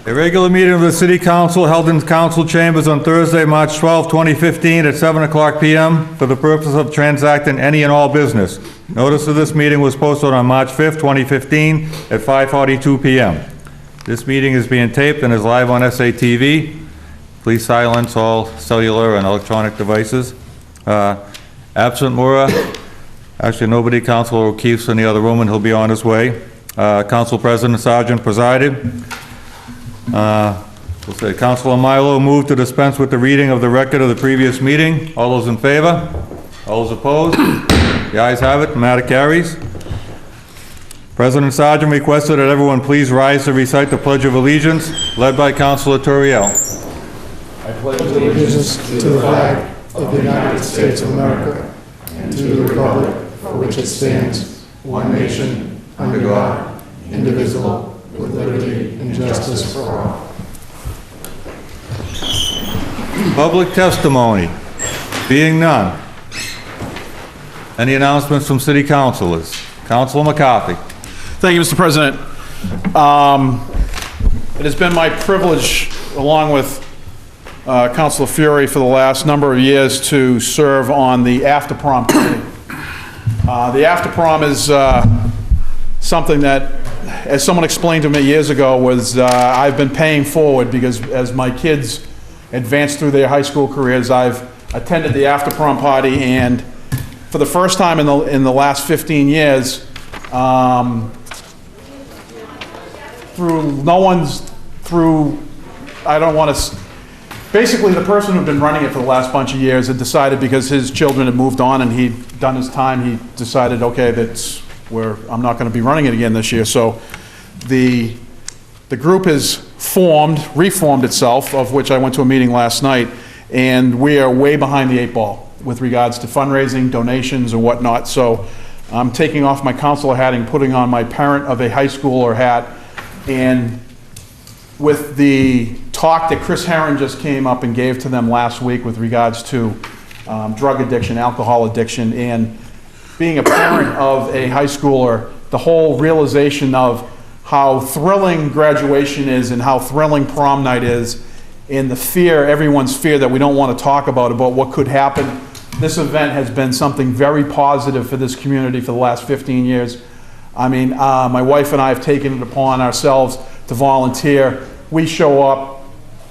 A regular meeting of the City Council held in council chambers on Thursday, March 12, 2015 at 7:00 p.m. for the purpose of transacting any and all business. Notice of this meeting was posted on March 5, 2015 at 5:42 p.m. This meeting is being taped and is live on SATV. Please silence all cellular and electronic devices. Absent Mura, actually nobody, Councilor O'Keefe's in the other room and he'll be on his way. Council President Sargent presided. We'll say Councilor Milo moved to dispense with the reading of the record of the previous meeting. All those in favor? All those opposed? The ayes have it. The matter carries. President Sargent requested that everyone please rise to recite the Pledge of Allegiance, led by Councilor Turiel. I pledge allegiance to the flag of the United States of America and to the republic for which it stands, one nation, under God, indivisible, with liberty and justice for all. Public testimony. Being none. Any announcements from city councilors? Councilor McCarthy. Thank you, Mr. President. It has been my privilege, along with Councilor Fury, for the last number of years to serve on the after prom committee. The after prom is something that, as someone explained to me years ago, was I've been paying forward because as my kids advance through their high school careers, I've attended the after prom party, and for the first time in the last 15 years, basically the person who'd been running it for the last bunch of years had decided, because his children had moved on and he'd done his time, he decided, okay, I'm not going to be running it again this year. So the group has reformed itself, of which I went to a meeting last night, and we are way behind the 8 ball with regards to fundraising, donations, and whatnot. So I'm taking off my counselor hat and putting on my parent of a high schooler hat. And with the talk that Chris Herron just came up and gave to them last week with regards to drug addiction, alcohol addiction, and being a parent of a high schooler, the whole realization of how thrilling graduation is and how thrilling prom night is, and the fear, everyone's fear that we don't want to talk about what could happen. This event has been something very positive for this community for the last 15 years. I mean, my wife and I have taken it upon ourselves to volunteer. We show up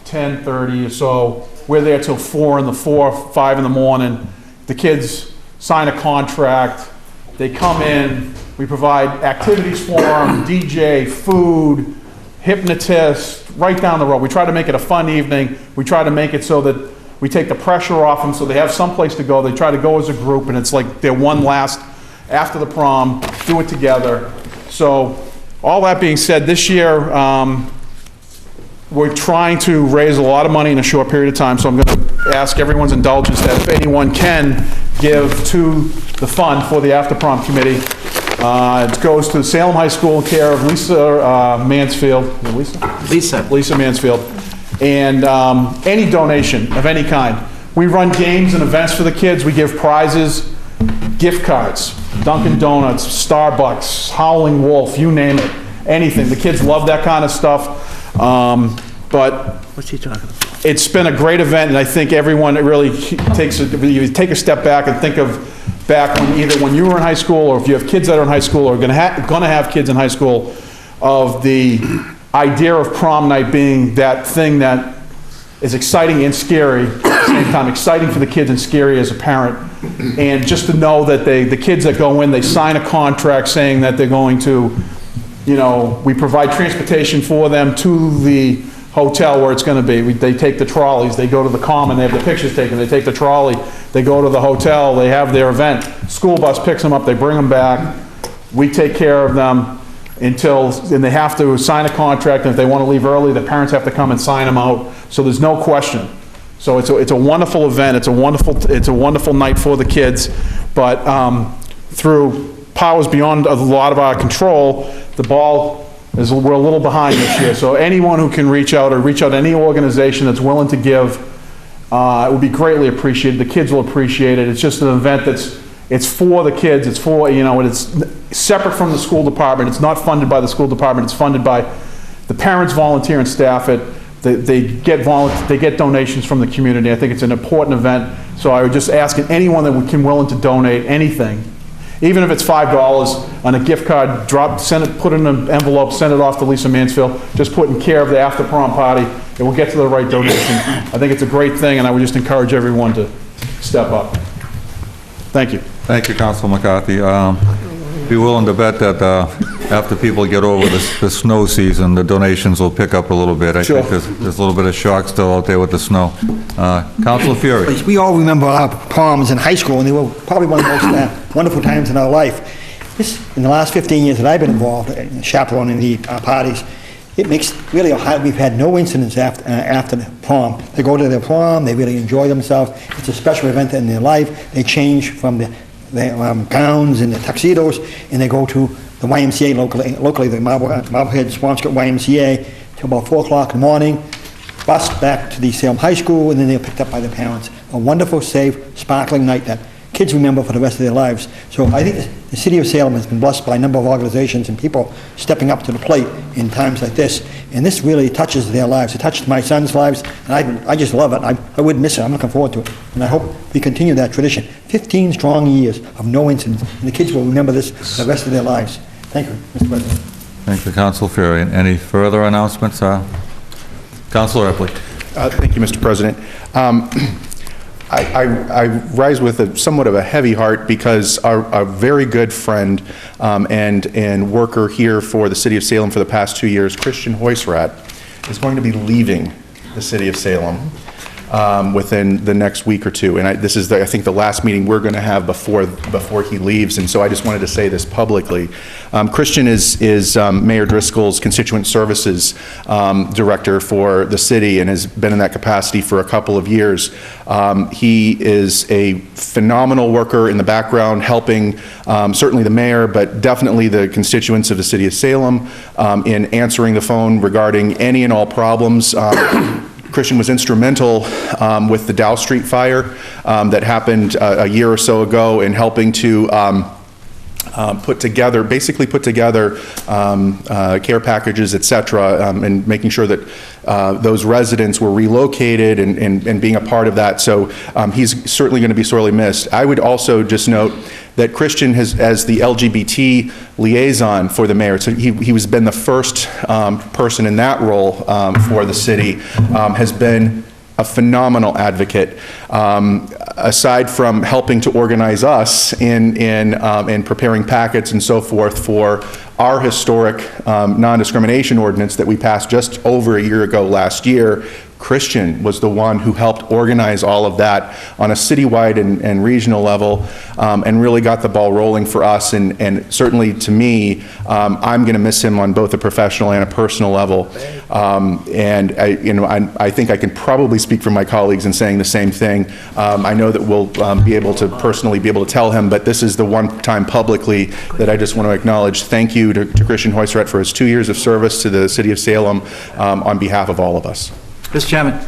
10:30 or so. We're there till 5 in the morning. The kids sign a contract. They come in. We provide activities for them, DJ, food, hypnotist, right down the road. We try to make it a fun evening. We try to make it so that we take the pressure off them so they have someplace to go. They try to go as a group, and it's like their one last, after the prom, do it together. So all that being said, this year we're trying to raise a lot of money in a short period of time, so I'm going to ask everyone's indulgence that if anyone can give to the fund for the after prom committee. It goes to Salem High School in care of Lisa Mansfield. Lisa Mansfield. And any donation of any kind. We run games and events for the kids. We give prizes, gift cards, Dunkin' Donuts, Starbucks, Howling Wolf, you name it, anything. The kids love that kind of stuff. But what's he talking about? It's been a great event, and I think everyone really you take a step back and think of back when either when you were in high school, or if you have kids that are in high school or gonna have kids in high school, of the idea of prom night being that thing that is exciting and scary at the same time, exciting for the kids and scary as a parent. And just to know that the kids that go in, they sign a contract saying that they're going to, we provide transportation for them to the hotel where it's going to be. They take the trolleys, they go to the common, they have the pictures taken, they take the trolley, they go to the hotel, they have their event. School bus picks them up, they bring them back. We take care of them and they have to sign a contract, and if they want to leave early, the parents have to come and sign them out. So there's no question. So it's a wonderful event. It's a wonderful night for the kids, but through powers beyond a lot of our control, we're a little behind this year. So anyone who can reach out to any organization that's willing to give, it would be greatly appreciated. The kids will appreciate it. It's just an event it's for the kids. It's for, and it's separate from the school department. It's not funded by the school department. It's funded by the parents volunteer and staff it. They get donations from the community. I think it's an important event. So I would just ask anyone that can willing to donate anything, even if it's $5 on a gift card, put it in an envelope, send it off to Lisa Mansfield, just put in care of the after prom party. It will get to the right donation. I think it's a great thing, and I would just encourage everyone to step up. Thank you. Thank you, Councilor McCarthy. Be willing to bet that after people get over the snow season, the donations will pick up a little bit. I think there's a little bit of shock still out there with the snow. Councilor Fury. We all remember our proms in high school, and they were probably one of the most wonderful times in our life. In the last 15 years that I've been involved in chaperoning the parties, it makes really we've had no incidents after the prom. They go to their prom, they really enjoy themselves. It's a special event in their life. They change from the gowns and the tuxedos, and they go to the YMCA locally the Marblehead Swampscott YMCA till about 4 o'clock in the morning, bus back to the Salem High School, and then they're picked up by their parents. A wonderful, safe, sparkling night that kids remember for the rest of their lives. So I think the city of Salem has been blessed by a number of organizations and people stepping up to the plate in times like this, and this really touches their lives. It touched my son's lives, and I just love it. I wouldn't miss it. I'm looking forward to it, and I hope we continue that tradition. 15 strong years of no incidents, and the kids will remember this for the rest of their lives. Thank you, Mr. President. Thank you, Councilor Fury. Any further announcements? Councilor Ripley. Thank you, Mr. President. I rise with somewhat of a heavy heart because our very good friend and worker here for the City of Salem for the past 2 years, Christian Hoysrath, is going to be leaving the City of Salem within the next week or two. And this is, I think, the last meeting we're going to have before he leaves. And so I just wanted to say this publicly. Christian is Mayor Driscoll's Constituent Services Director for the city and has been in that capacity for a couple of years. He is a phenomenal worker in the background, helping certainly the mayor, but definitely the constituents of the City of Salem in answering the phone regarding any and all problems. Christian was instrumental with the Dow Street fire that happened a year or so ago in helping to put together care packages, et cetera, and making sure that those residents were relocated and being a part of that. So he's certainly going to be sorely missed. I would also just note that Christian has, as the LGBT liaison for the mayor, so he has been the first person in that role for the city, has been a phenomenal advocate. Aside from helping to organize us in preparing packets and so forth for our historic non-discrimination ordinance that we passed just over a year ago last year, Christian was the one who helped organize all of that on a citywide and regional level, and really got the ball rolling for us. And certainly to me, I'm going to miss him on both a professional and a personal level. And I think I can probably speak for my colleagues in saying the same thing. I know that we'll be able to personally be able to tell him, but this is the one time publicly that I just want to acknowledge. Thank you to Christian Hoysrath for his 2 years of service to the City of Salem on behalf of all of us. Mr. Chairman.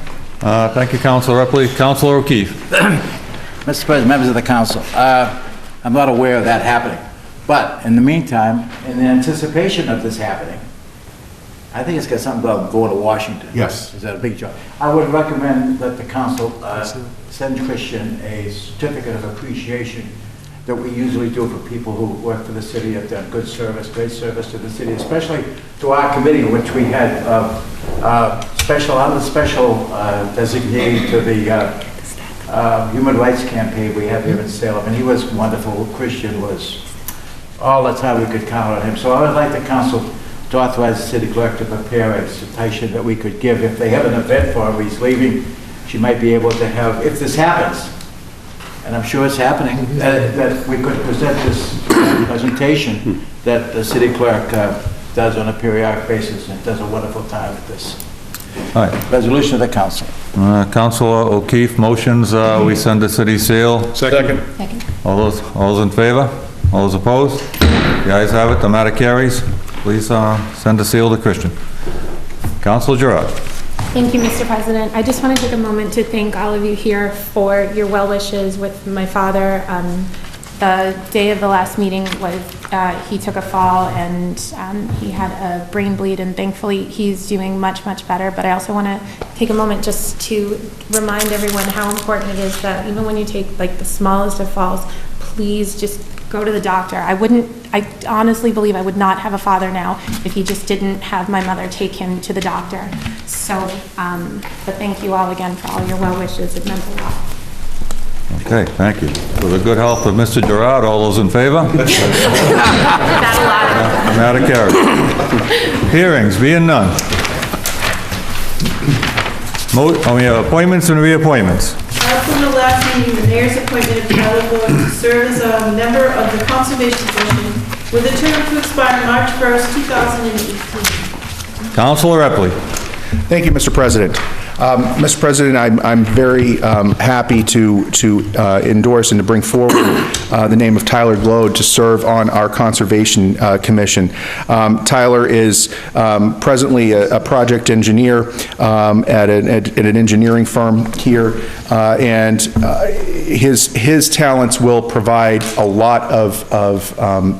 Thank you, Councilor Ripley. Councilor O'Keefe. Mr. President, members of the council, I'm not aware of that happening. But in the meantime, in the anticipation of this happening, I think it's got something about going to Washington. Yes. Is that a big job? I would recommend that the council send Christian a certificate of appreciation that we usually do for people who work for the city, have done good service, great service to the city, especially to our committee, which we had special designee to the Human Rights Campaign we have here in Salem, and he was wonderful. Christian was all the time we could count on him. So I would like the council to authorize the city clerk to prepare a citation that we could give. If they have an event for him, he's leaving, she might be able to have, if this happens, and I'm sure it's happening, that we could present this presentation that the city clerk does on a periodic basis and does a wonderful time with this. All right. Resolution of the council. Councilor O'Keefe motions we send the city seal. Second. All those in favor? All those opposed? The ayes have it. The matter carries. Please send a seal to Christian. Councilor Gerard. Thank you, Mr. President. I just want to take a moment to thank all of you here for your well wishes with my father. The day of the last meeting was, he took a fall and he had a brain bleed, and thankfully he's doing much, much better. But I also want to take a moment just to remind everyone how important it is that even when you take like the smallest of falls, please just go to the doctor. I honestly believe I would not have a father now if he just didn't have my mother take him to the doctor. So, but thank you all again for all your well wishes. It meant a lot. Okay, thank you. For the good health of Mr. Gerard, all those in favor? That a lot. Matter carried. Hearings, being none. We have appointments and reappointments. From the last meeting, the mayor's appointment of Tyler Wood to serve as a member of the Conservation Commission with a term to expire March 1st, 2018. Councilor Epley. Thank you, Mr. President. Mr. President, I'm very happy to endorse and to bring forward the name of Tyler Glode to serve on our Conservation Commission. Tyler is presently a project engineer at an engineering firm here, and his talents will provide a lot of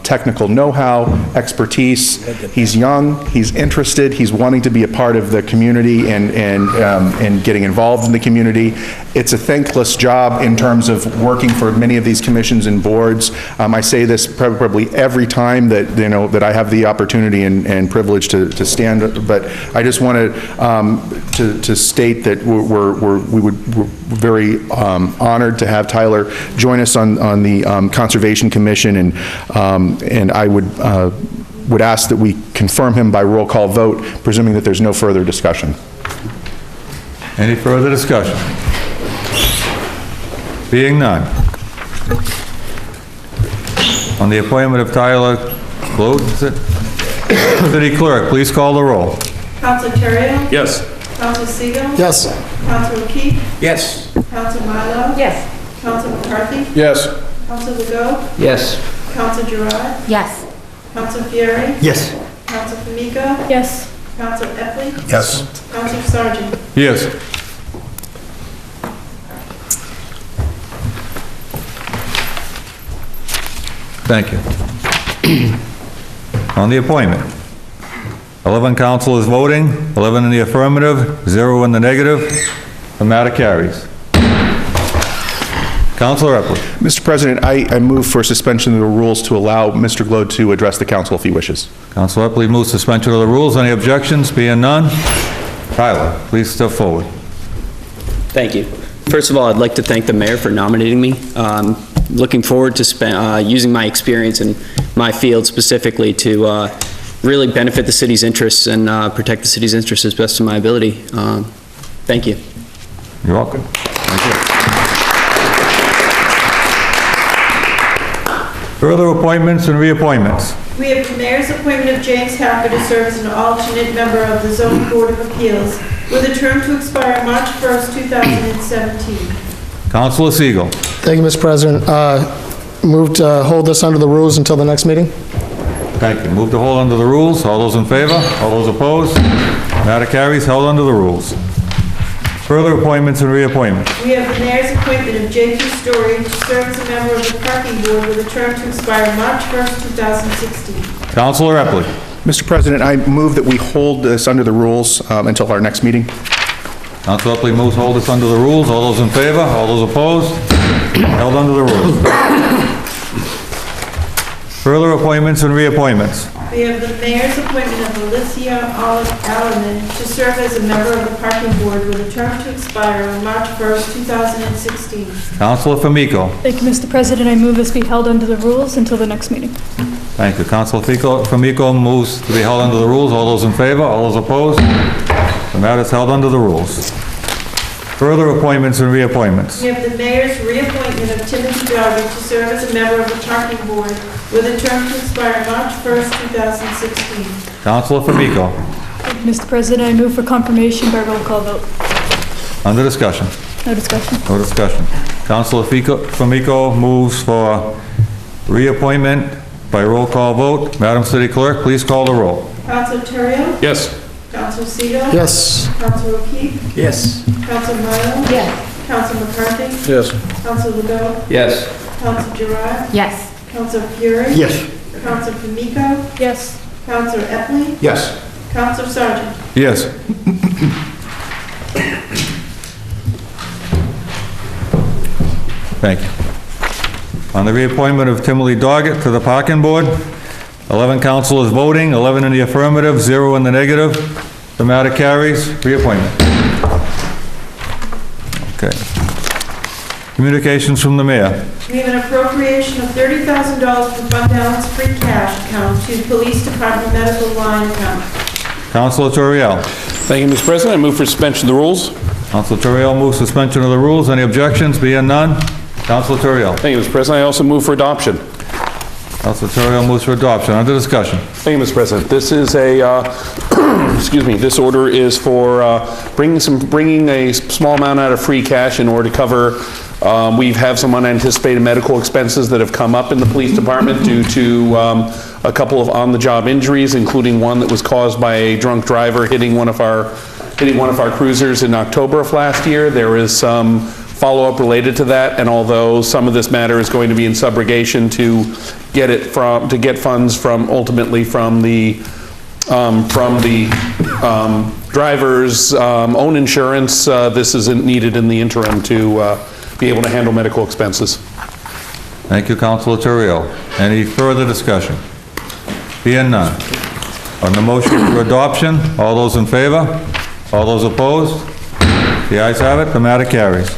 technical know-how, expertise. He's young, he's interested, he's wanting to be a part of the community and getting involved in the community. It's a thankless job in terms of working for many of these commissions and boards. I say this probably every time that, that I have the opportunity and privilege to stand, but I just wanted to state that we're very honored to have Tyler join us on the Conservation Commission, and I would ask that we confirm him by roll call vote, presuming that there's no further discussion. Any further discussion? Being none. On the appointment of Tyler Glode, City Clerk, please call the roll. Council Terrio? Yes. Council Segal? Yes. Council O'Keefe? Yes. Council Milo? Yes. Council McCarthy? Yes. Council Legault? Yes. Council Gerard? Yes. Council Fieri? Yes. Council Famiko? Yes. Council Epley? Yes. Council Sargent? Yes. Thank you. On the appointment, 11 councilors voting, 11 in the affirmative, 0 in the negative. The matter carries. Councilor Epley. Mr. President, I move for suspension of the rules to allow Mr. Glode to address the council if he wishes. Councilor Epley moves suspension of the rules. Any objections? Being none. Tyler, please step forward. Thank you. First of all, I'd like to thank the mayor for nominating me. Looking forward to using my experience in my field specifically to really benefit the city's interests and protect the city's interests as best of my ability. Thank you. You're welcome. Thank you. Further appointments and reappointments. We have the mayor's appointment of James Harper to serve as an alternate member of the Zoning Board of Appeals with a term to expire March 1st, 2017. Councilor Segal. Thank you, Mr. President. Move to hold this under the rules until the next meeting. Thank you. Move to hold under the rules. All those in favor? All those opposed? Matter carries. Held under the rules. Further appointments and reappointments. We have the mayor's appointment of J.P. Story to serve as a member of the Parking Board with a term to expire March 1st, 2016. Councilor Epley. Mr. President, I move that we hold this under the rules until our next meeting. Councilor Epley moves to hold this under the rules. All those in favor? All those opposed? Held under the rules. Further appointments and reappointments. We have the mayor's appointment of Alicia Alleman to serve as a member of the Parking Board with a term to expire on March 1st, 2016. Councilor Famiko. Thank you, Mr. President. I move this be held under the rules until the next meeting. Thank you. Councilor Famiko moves to be held under the rules. All those in favor? All those opposed? The matter is held under the rules. Further appointments and reappointments. We have the mayor's reappointment of Timothy Doggett to serve as a member of the Parking Board with a term to expire March 1st, 2016. Councilor Famiko. Thank you, Mr. President. I move for confirmation by roll call vote. Under discussion. No discussion. No discussion. Councilor Famiko moves for reappointment by roll call vote. Madam City Clerk, please call the roll. Council Terrio? Yes. Council Segal? Yes. Council O'Keefe? Yes. Council Milo? Yes. Council McCarthy? Yes. Council Legault? Yes. Counsel Gerard, Yes. Counsel Fury, Yes. Counsel Famiko, Yes. Counsel Epley, Yes. Counsel Sergeant. Yes. Thank you. On the reappointment of Timothy Doggett to the Parking Board, 11 councilors voting, 11 in the affirmative, 0 in the negative. The matter carries. Reappointment. Okay. Communications from the mayor. We have an appropriation of $30,000 from fund balance free cash account to police department medical line account. Councilor Toriel. Thank you, Mr. President. I move for suspension of the rules. Councilor Toriel moves suspension of the rules. Any objections? Being none. Councilor Toriel. Thank you, Mr. President. I also move for adoption. Councilor Toriel moves for adoption. Under discussion. Thank you, Mr. President. This is a, excuse me, this order is for bringing a small amount out of free cash in order to cover, we have some unanticipated medical expenses that have come up in the police department due to a couple of on-the-job injuries, including one that was caused by a drunk driver hitting one of our cruisers in October of last year. There is some follow-up related to that, and although some of this matter is going to be in subrogation to get funds from ultimately from the driver's own insurance, this isn't needed in the interim to be able to handle medical expenses. Thank you, Councilor Toriel. Any further discussion? Being none. On the motion for adoption, all those in favor? All those opposed? The ayes have it. The matter carries.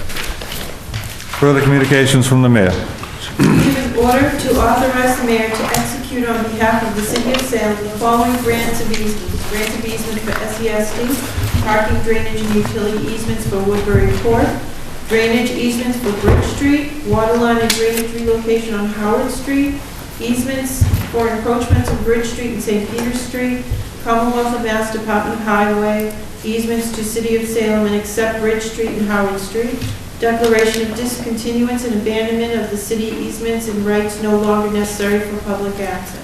Further communications from the mayor. Give an order to authorize the mayor to execute on behalf of the city of Salem the following grants of easements. Grant of easement for SESD, parking, drainage, and utility easements for Woodbury Court, drainage easements for Bridge Street, water line and drainage relocation on Howard Street, easements for encroachments on Bridge Street and St. Peter's Street, Commonwealth of Mass Department of Highway, easements to City of Salem and accept Bridge Street and Howard Street, declaration of discontinuance and abandonment of the city easements and rights no longer necessary for public access.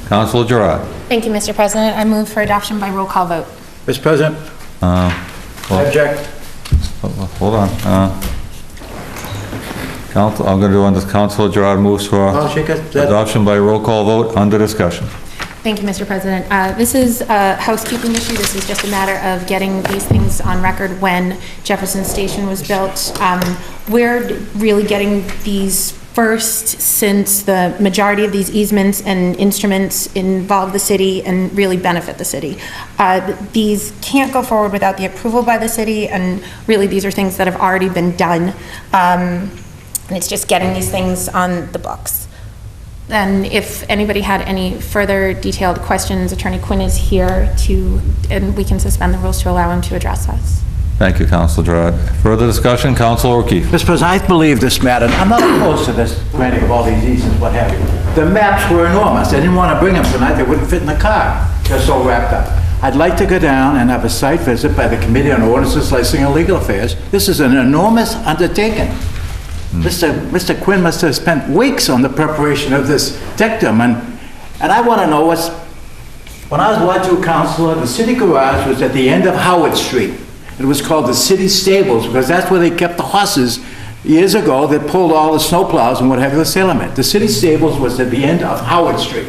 Councilor Gerard. Thank you, Mr. President. I move for adoption by roll call vote. Mr. President, I object. Hold on. I'm going to do on this. Councilor Gerard moves for adoption by roll call vote. Under discussion. Thank you, Mr. President. This is a housekeeping issue. This is just a matter of getting these things on record when Jefferson Station was built. We're really getting these first since the majority of these easements and instruments involve the city and really benefit the city. These can't go forward without the approval by the city, and really these are things that have already been done. And it's just getting these things on the books. And if anybody had any further detailed questions, Attorney Quinn is here and we can suspend the rules to allow him to address us. Thank you, Councilor Gerard. Further discussion, Councilor O'Keefe. Mr. President, I believe this matter, I'm not opposed to this granting of all these easements, what have you. The maps were enormous. I didn't want to bring them tonight. They wouldn't fit in the car. They're so wrapped up. I'd like to go down and have a site visit by the Committee on Ordinances, Licensing, and Legal Affairs. This is an enormous undertaking. Mr. Quinn must have spent weeks on the preparation of this dictum, and I want to know when I was Ward 2 councilor, the city garage was at the end of Howard Street. It was called the city stables because that's where they kept the horses years ago that pulled all the snowplows and what have you, the Salem at. The city stables was at the end of Howard Street.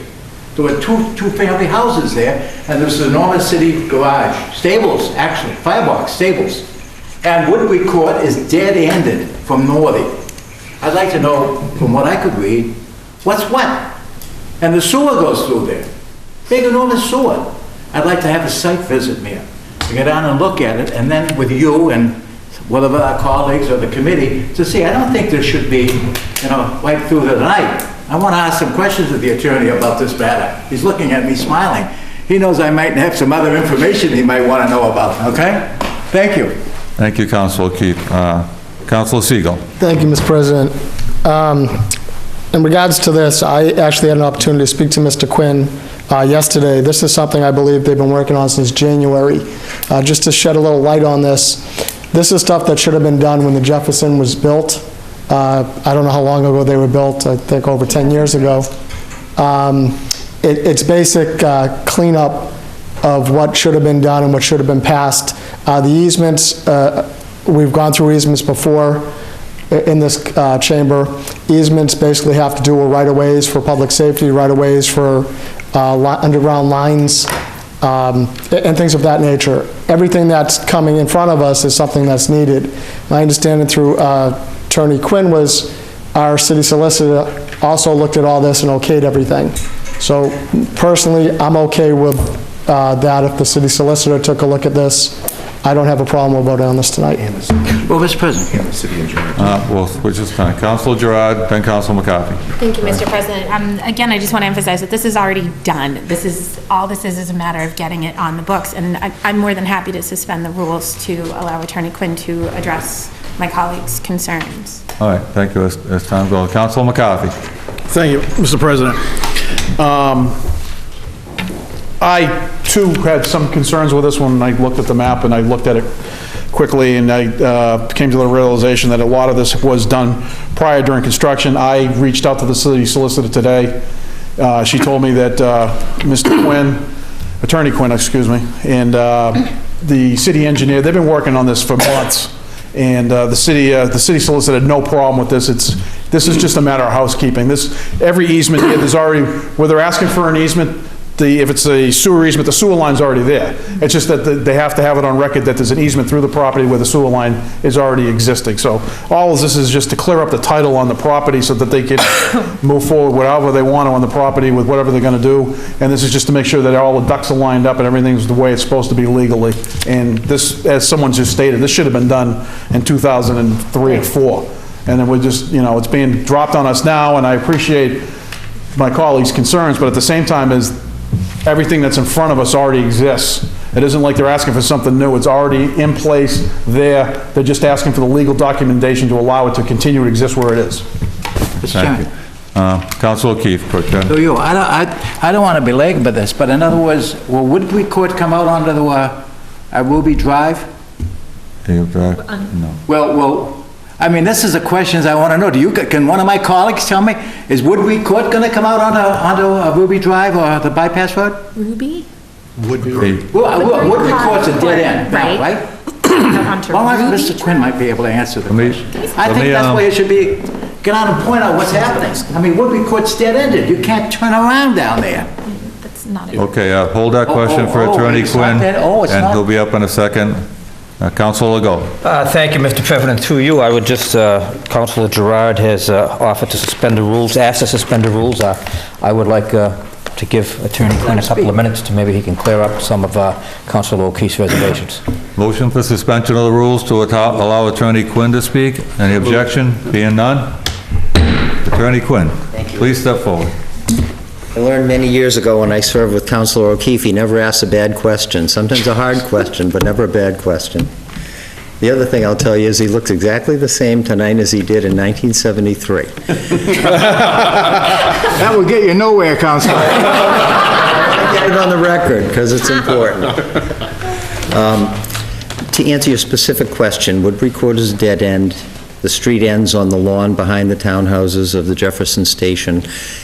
There were two-family houses there, and there was an enormous city garage. Stables, actually, firebox stables. And Woodbury Court is dead-ended from Northie. I'd like to know, from what I could read, what's what? And the sewer goes through there. Big enormous sewer. I'd like to have a site visit, Mayor, to get down and look at it, and then with you and whatever our colleagues or the committee to see. I don't think there should be, right through the night. I want to ask some questions of the attorney about this matter. He's looking at me smiling. He knows I might have some other information he might want to know about, okay? Thank you. Thank you, Councilor O'Keefe. Councilor Siegel. Thank you, Mr. President. In regards to this, I actually had an opportunity to speak to Mr. Quinn yesterday. This is something I believe they've been working on since January. Just to shed a little light on this, this is stuff that should have been done when the Jefferson was built. I don't know how long ago they were built, I think over 10 years ago. It's basic cleanup of what should have been done and what should have been passed. The easements, we've gone through easements before. in this chamber. Easements basically have to do with right-of-ways for public safety, right-of-ways for underground lines, and things of that nature. Everything that's coming in front of us is something that's needed. My understanding through Attorney Quinn was our city solicitor also looked at all this and okayed everything. So personally, I'm okay with that. If the city solicitor took a look at this, I don't have a problem with voting on this tonight. Well, Mr. President. Well, which is fine. Councilor Gerard, then Councilor McCarthy. Thank you, Mr. President. Again, I just want to emphasize that this is already done. All this is a matter of getting it on the books, and I'm more than happy to suspend the rules to allow Attorney Quinn to address my colleagues' concerns. All right, thank you. As time goes, Councilor McCarthy. Thank you, Mr. President. I, too, had some concerns with this one. I looked at the map and I looked at it quickly, and I came to the realization that a lot of this was done prior during construction. I reached out to the city solicitor today. She told me that Mr. Quinn, Attorney Quinn, excuse me, and the city engineer, they've been working on this for months. And the city solicitor had no problem with this. This is just a matter of housekeeping. Every easement here, there's already, where they're asking for an easement, if it's a sewer easement, the sewer line's already there. It's just that they have to have it on record that there's an easement through the property where the sewer line is already existing. So all of this is just to clear up the title on the property so that they can move forward whatever they want on the property with whatever they're gonna do. And this is just to make sure that all the ducks are lined up and everything's the way it's supposed to be legally. And this, as someone just stated, this should have been done in 2003 or 4. And then we're just, it's being dropped on us now, and I appreciate my colleagues' concerns, but at the same time, everything that's in front of us already exists. It isn't like they're asking for something new. It's already in place there. They're just asking for the legal documentation to allow it to continue to exist where it is. Thank you. Councilor O'Keefe, quick, then. So I don't want to belabor this, but in other words, will Woodbury Court come out onto the Ruby Drive? No. Well, I mean, this is the questions I want to know. Can one of my colleagues tell me, is Woodbury Court going to come out onto Ruby Drive or the bypass road? Ruby? Woodbury. Woodbury Court's a dead end, right? right? Onto Well, Ruby? Mr. Quinn might be able to answer the me- question. I think that's the way it should be. Get out and point out what's happening. I mean, Woodbury Court's dead-ended. You can't turn around down there. That's not it. Okay, hold that question for Attorney it's not Quinn, that- oh, it's and not- he'll be up in a second. Councilor Legault. Thank you, Mr. President. Through you, I would just, Councilor Gerard has offered to suspend the rules, asked to suspend the rules. I would like to give Attorney Quinn a couple of minutes to maybe he can clear up some of Councilor O'Keefe's reservations. Motion for suspension of the rules to allow Attorney Quinn to speak. Any objection? Being none? Attorney Quinn, please step forward. I learned many years ago when I served with Councilor O'Keefe, he never asks a bad question. Sometimes a hard question, but never a bad question. The other thing I'll tell you is he looks exactly the same tonight as he did in 1973. That will get you nowhere, Councilor. I get it on the record, because it's important. To answer your specific question, Woodbury Court is a dead end. The street ends on the lawn behind the townhouses of the Jefferson Station.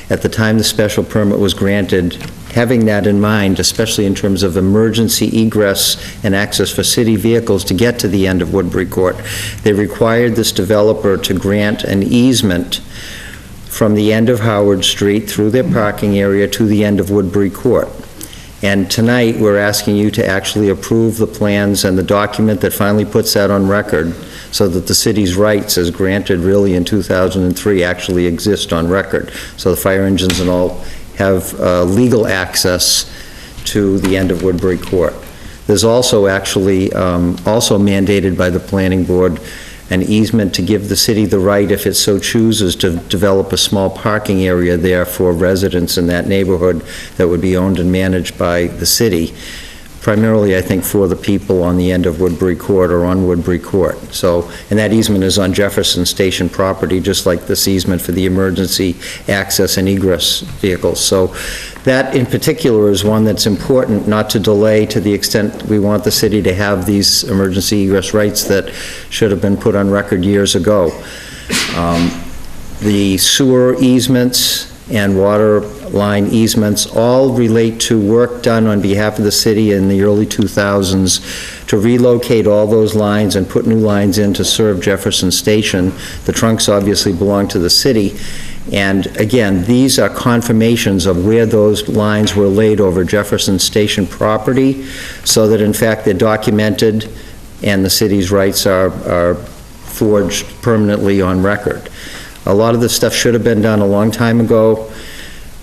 At the time the special permit was granted, having that in mind, especially in terms of emergency egress and access for city vehicles to get to the end of Woodbury Court, they required this developer to grant an easement from the end of Howard Street through their parking area to the end of Woodbury Court. And tonight, we're asking you to actually approve the plans and the document that finally puts that on record so that the city's rights, as granted really in 2003, actually exist on record. So the fire engines and all have legal access to the end of Woodbury Court. There's also actually, also mandated by the planning board, an easement to give the city the right, if it so chooses, to develop a small parking area there for residents in that neighborhood that would be owned and managed by the city, primarily, I think, for the people on the end of Woodbury Court or on Woodbury Court. So, and that easement is on Jefferson Station property, just like this easement for the emergency access and egress vehicles. So that in particular is one that's important not to delay to the extent we want the city to have these emergency egress rights that should have been put on record years ago. The sewer easements and water line easements all relate to work done on behalf of the city in the early 2000s to relocate all those lines and put new lines in to serve Jefferson Station. The trunks obviously belong to the city. And again, these are confirmations of where those lines were laid over Jefferson Station property, so that in fact they're documented and the city's rights are forged permanently on record. A lot of this stuff should have been done a long time ago.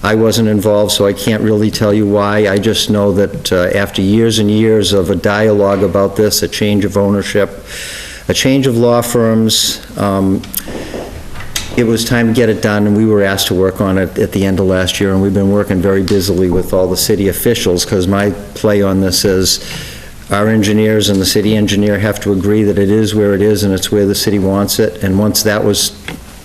I wasn't involved, so I can't really tell you why. I just know that after years and years of a dialogue about this, a change of ownership, a change of law firms, it was time to get it done, and we were asked to work on it at the end of last year, and we've been working very busily with all the city officials, because my play on this is our engineers and the city engineer have to agree that it is where it is and it's where the city wants it, and once that was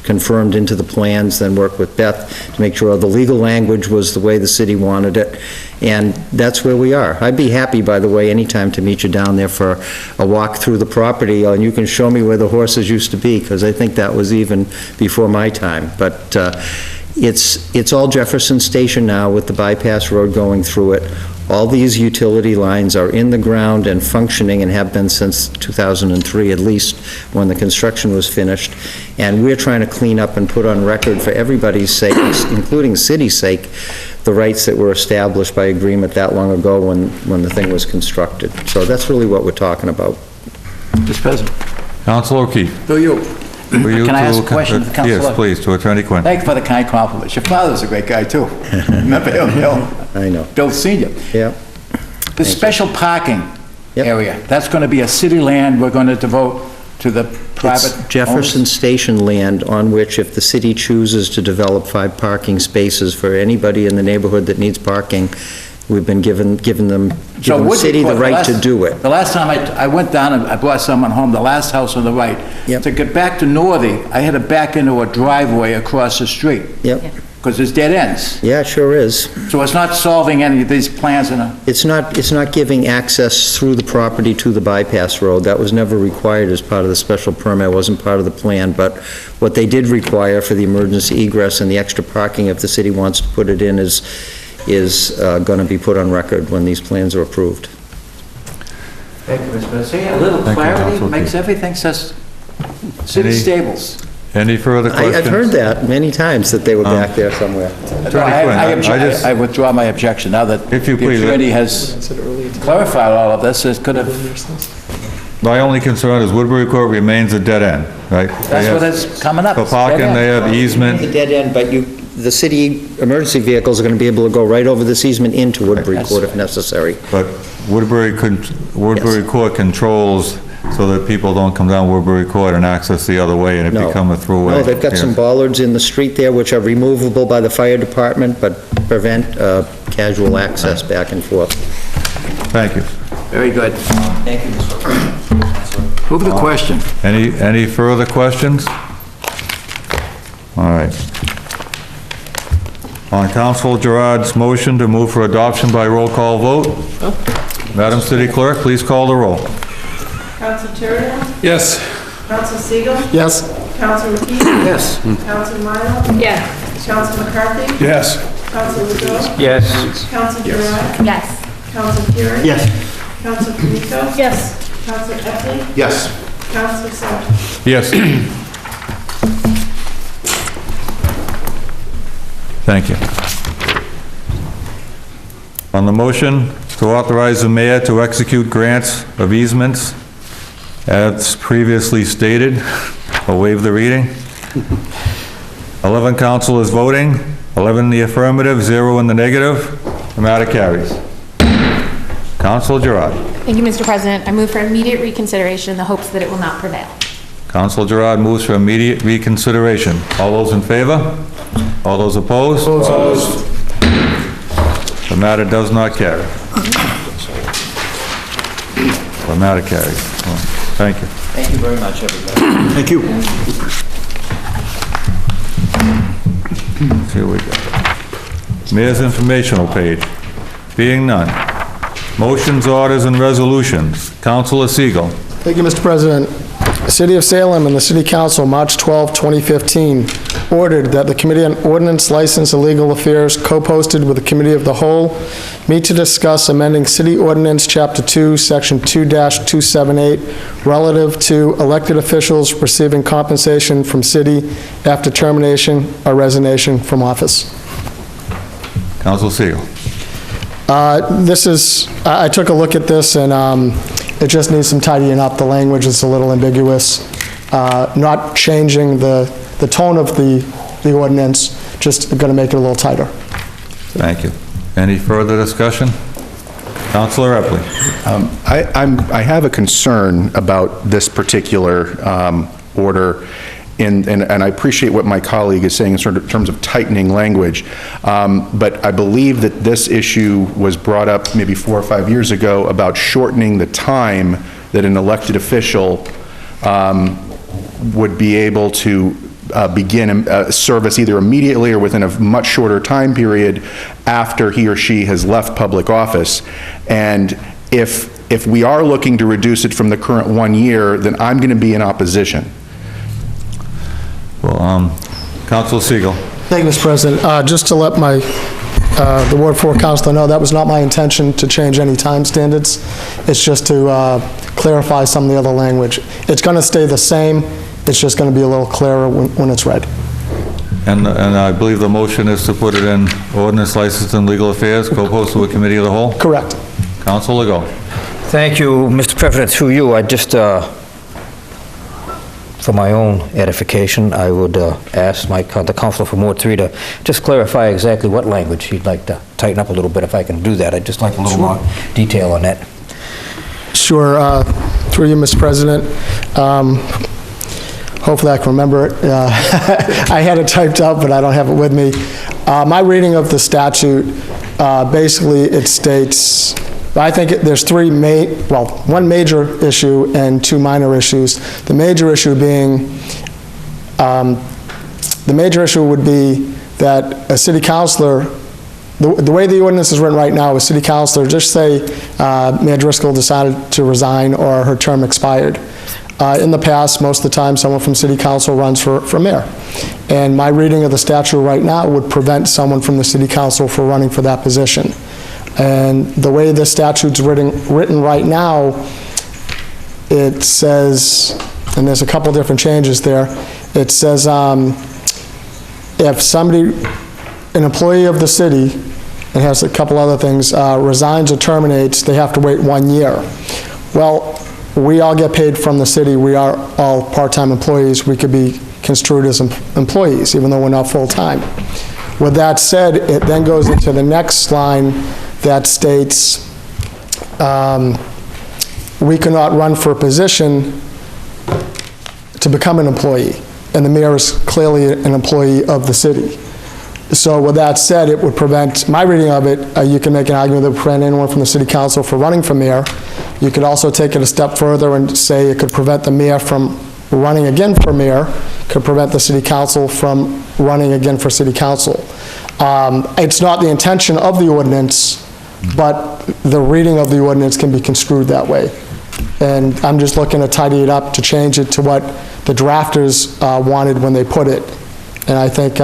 confirmed into the plans, then work with Beth to make sure the legal language was the way the city wanted it, and that's where we are. I'd be happy, by the way, anytime to meet you down there for a walk through the property, and you can show me where the horses used to be, because I think that was even before my time. But it's all Jefferson Station now with the bypass road going through it. All these utility lines are in the ground and functioning and have been since 2003, at least, when the construction was finished. And we're trying to clean up and put on record for everybody's sake, including the city's sake, the rights that were established by agreement that long ago when the thing was constructed. So that's really what we're talking about. Mr. President. Councilor O'Keefe. Through you. Can I ask a question to Councilor? Yes, please, to Attorney Quinn. Thank you for the kind compliments. Your father's a great guy, too. Remember him, Bill? I know. Bill Senior. Yeah. The special parking area, that's going to be a city land we're going to devote to the private It's Jefferson owners? Station land on which, if the city chooses to develop 5 parking spaces for anybody in the neighborhood that needs parking, we've been giving the city the right to do it. The last time I went down and I brought someone home, the last house on the right, Yep. to get back to Northie, I had to back into a driveway across the street, Yep. because there's dead ends. Yeah, it sure is. So it's not solving any of these plans in a... It's not giving access through the property to the bypass road. That was never required as part of the special permit. It wasn't part of the plan, but what they did require for the emergency egress and the extra parking, if the city wants to put it in, is going to be put on record when these plans are approved. Thank you, Mr. President. See, a little Thank you, clarity Councilor. makes everything says city stables. Any further questions? I've heard that many times, that they were back there somewhere. Attorney Quinn, I withdraw my objection now that the If you please, attorney has clarified all of this. It could have, my only concern is Woodbury Court remains a dead end, right? that's what is coming up. For It's dead parking, end. they have It's a easement. dead end, but the city emergency vehicles are going to be able to go right over this easement into Woodbury Court if necessary. But Woodbury Court controls so that people don't come down Woodbury Court and access the other way and it No. become a throughway. No, they've got some bollards in the street there which are removable by the fire department, but prevent casual access back and forth. Thank you. Very good. Thank you, Mr. President. Move the question. Any further questions? All right. On Council Gerard's motion to move for adoption by roll call vote, Madam City Clerk, please call the roll. Council Turner? Yes. Council Siegel? Yes. Council O'Keefe? Yes. Council Milo? Yes. Council McCarthy? Yes. Council Legault? Yes. Council Giroux? Yes. Council Fury? Yes. Council Canito? Yes. Council Epley? Yes. Council Sal? Yes. Thank you. On the motion to authorize the mayor to execute grants of easements, as previously stated, I'll waive the reading. 11 councilors voting, 11 in the affirmative, 0 in the negative. The matter carries. Council Gerard. Thank you, Mr. President. I move for immediate reconsideration in the hopes that it will not prevail. Council Gerard moves for immediate reconsideration. All those in favor? All those opposed? Opposed. The matter does not carry. The matter carries. Thank you. Thank you very much, everybody. Thank you. Here we go. Mayor's informational page. Being none. Motions, orders, and resolutions. Councilor Siegel. Thank you, Mr. President. The City of Salem and the City Council, March 12, 2015, ordered that the Committee on Ordinance, License, and Legal Affairs, co-posted with the Committee of the Whole, meet to discuss amending City Ordinance, Chapter 2, Section 2-278, relative to elected officials receiving compensation from city after termination or resignation from office. Council Segal. I took a look at this, and it just needs some tidying up. The language is a little ambiguous. Not changing the tone of the ordinance, just going to make it a little tighter. Thank you. Any further discussion? Councilor Epley. I have a concern about this particular order, and I appreciate what my colleague is saying in terms of tightening language, but I believe that this issue was brought up maybe 4 or 5 years ago about shortening the time that an elected official would be able to begin service either immediately or within a much shorter time period after he or she has left public office. And if we are looking to reduce it from the current 1 year, then I'm going to be in opposition. Well, Council Segal. Thank you, Mr. President. Just to let the Ward 4 councilor know, that was not my intention to change any time standards. It's just to clarify some of the other language. It's going to stay the same. It's just going to be a little clearer when it's read. And I believe the motion is to put it in Ordinance, License, and Legal Affairs, co-posted with Committee of the Whole? Correct. Council Legault. Thank you, Mr. President. Through you, I just, for my own edification, I would ask the Councilor from Ward 3 to just clarify exactly what language he'd like to tighten up a little bit, if I can do that. I'd just like a little more detail on that. Sure. Through you, Mr. President. Hopefully I can remember it. I had it typed up, but I don't have it with me. My reading of the statute, basically it states, I think there's one major issue and 2 minor issues. The major issue being, would be that a city councilor, the way the ordinance is written right now, a city councilor, just say Mayor Driscoll decided to resign or her term expired. In the past, most of the time, someone from city council runs for mayor. And my reading of the statute right now would prevent someone from the city council from running for that position. And the way the statute's written right now, it says, and there's a couple different changes there, it says if somebody, an employee of the city, and has a couple other things, resigns or terminates, they have to wait 1 year. Well, we all get paid from the city. We are all part-time employees. We could be construed as employees, even though we're not full-time. With that said, it then goes into the next line that states we cannot run for a position to become an employee, and the mayor is clearly an employee of the city. So with that said, it would prevent, my reading of it, you can make an argument that would prevent anyone from the city council from running for mayor. You could also take it a step further and say it could prevent the mayor from running again for mayor, could prevent the city council from running again for city council. It's not the intention of the ordinance, but the reading of the ordinance can be construed that way. And I'm just looking to tidy it up, to change it to what the drafters wanted when they put it. And I think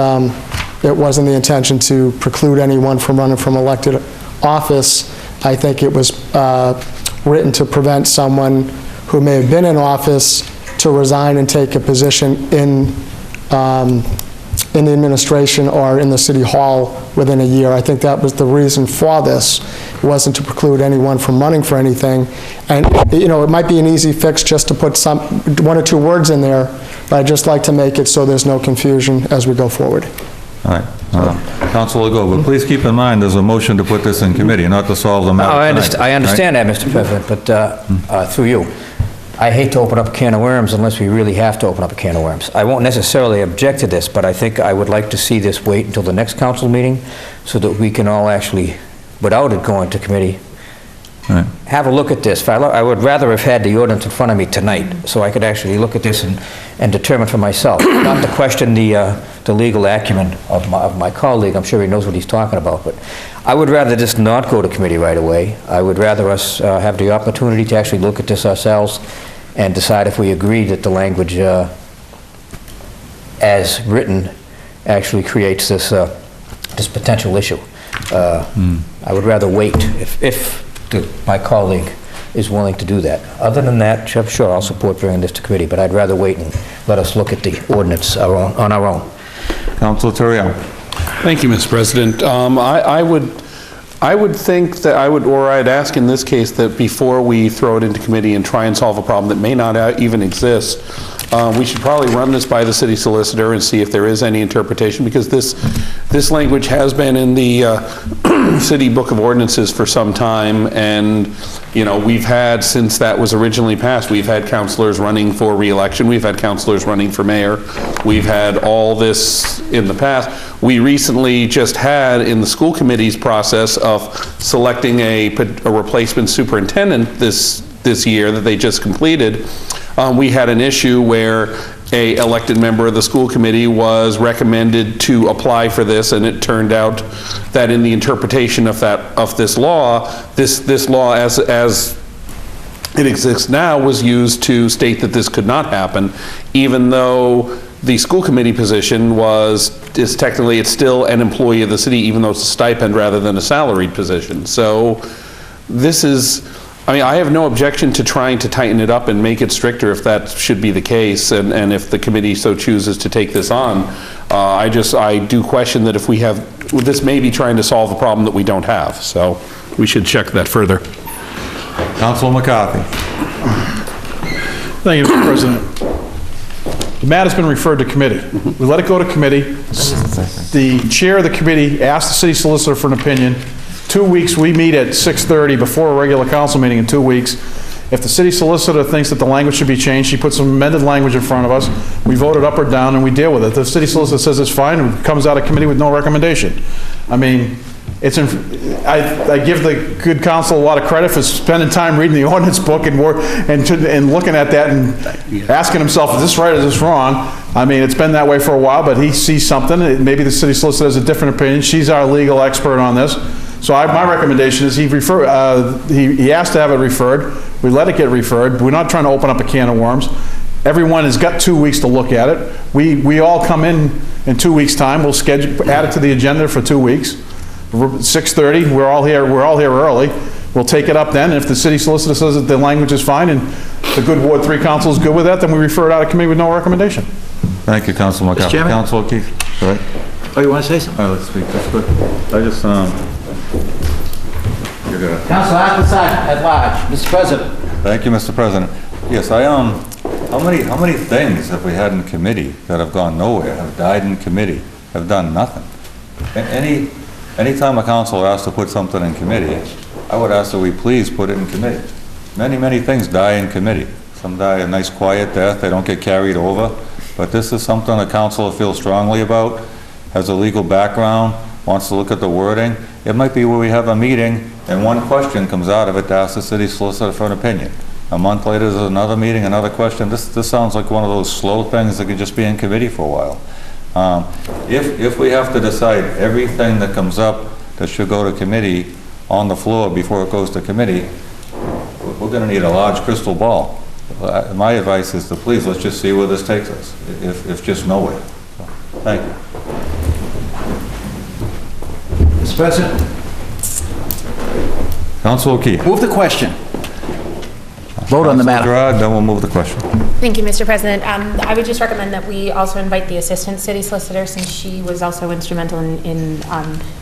it wasn't the intention to preclude anyone from running from elected office. I think it was written to prevent someone who may have been in office to resign and take a position in the administration or in the city hall within a year. I think that was the reason for this. It wasn't to preclude anyone from running for anything. And, you know, it might be an easy fix just to put 1 or 2 words in there, but I'd just like to make it so there's no confusion as we go forward. All right. Councilor Legault, but please keep in mind, there's a motion to put this in committee, not to solve the matter tonight, I understand that, Mr. President, but through you, I hate to open up a can of worms unless we really have to open up a can of worms. I won't necessarily object to this, but I think I would like to see this wait until the next council meeting so that we can all actually, without it going to committee, have a look at this. I would rather have had the ordinance in front of me tonight so I could actually look at this and determine for myself. Not to question the legal acumen of my colleague. I'm sure he knows what he's talking about, but I would rather just not go to committee right away. I would rather us have the opportunity to actually look at this ourselves and decide if we agree that the language as written actually creates this, this potential issue. I would rather wait if my colleague is willing to do that. Other than that, sure, I'll support bringing this to committee, but I'd rather wait and let us look at the ordinance on our own. Councilor Terriano. Thank you, Mr. President. I would think that I'd ask in this case that before we throw it into committee and try and solve a problem that may not even exist, we should probably run this by the city solicitor and see if there is any interpretation, because this language has been in the city book of ordinances for some time, and, you know, we've had, since that was originally passed, we've had councilors running for re-election, we've had councilors running for mayor, we've had all this in the past. We recently just had, in the school committee's process of selecting a replacement superintendent this year that they just completed, we had an issue where a elected member of the school committee was recommended to apply for this, and it turned out that in the interpretation of this law, this law as it exists now was used to state that this could not happen, even though the school committee position is technically, it's still an employee of the city, even though it's a stipend rather than a salaried position. So this is, I mean, I have no objection to trying to tighten it up and make it stricter if that should be the case, and if the committee so chooses to take this on. I do question that if we have, this may be trying to solve a problem that we don't have, so we should check that further. Councilor McCarthy. Thank you, Mr. President. The matter's been referred to committee. We let it go to committee. The chair of the committee asked the city solicitor for an opinion. 2 weeks, we meet at 6:30 before a regular council meeting in 2 weeks. If the city solicitor thinks that the language should be changed, she puts some amended language in front of us. We vote it up or down and we deal with it. The city solicitor says it's fine, and it comes out of committee with no recommendation. I mean, I give the good council a lot of credit for spending time reading the ordinance book and looking at that and asking himself, is this right or is this wrong? I mean, it's been that way for a while, but he sees something. Maybe the city solicitor has a different opinion. She's our legal expert on this. So my recommendation is he asked to have it referred. We let it get referred. We're not trying to open up a can of worms. Everyone has got 2 weeks to look at it. We all come in 2 weeks' time. We'll add it to the agenda for 2 weeks. 6:30, we're all here early. We'll take it up then, and if the city solicitor says that the language is fine and the good Ward 3 council is good with that, then we refer it out of committee with no recommendation. Thank you, Councilor McCarthy. Councilor O'Keefe. Go ahead. Oh, you want to say something? All right, let's speak. That's good. I just, you're good. Councilor at large, Mr. President. Thank you, Mr. President. Yes, how many things have we had in committee that have gone nowhere, have died in committee, have done nothing? Anytime a councilor asks to put something in committee, I would ask that we please put it in committee. Many, many things die in committee. Some die a nice quiet death, they don't get carried over, but this is something a councilor feels strongly about, has a legal background, wants to look at the wording. It might be where we have a meeting and one question comes out of it to ask the city solicitor for an opinion. A month later, there's another meeting, another question. This sounds like one of those slow things that could just be in committee for a while. If we have to decide everything that comes up that should go to committee on the floor before it goes to committee, we're going to need a large crystal ball. My advice is to please, let's just see where this takes us, if just nowhere. So, thank you. Mr. President. Councilor O'Keefe. Move the question. Vote on the matter. Gerard, then we'll move the question. Thank you, Mr. President. I would just recommend that we also invite the Assistant City Solicitor, since she was also instrumental in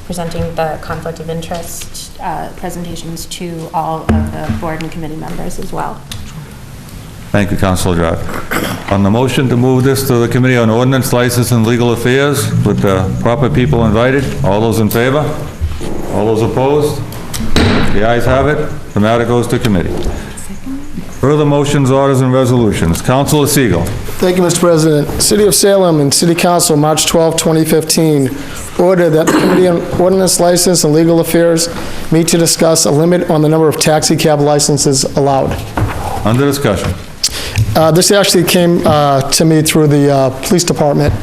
presenting the conflict of interest presentations to all of the board and committee members as well. Thank you, Councilor Gerard. On the motion to move this to the Committee on Ordinance, License, and Legal Affairs, with the proper people invited, all those in favor? All those opposed? The ayes have it. The matter goes to committee. Further motions, orders, and resolutions. Councilor Siegel. Thank you, Mr. President. City of Salem and City Council, March 12, 2015, ordered that the Committee on Ordinance, License, and Legal Affairs meet to discuss a limit on the number of taxi cab licenses allowed. Under discussion. This actually came to me through the police department.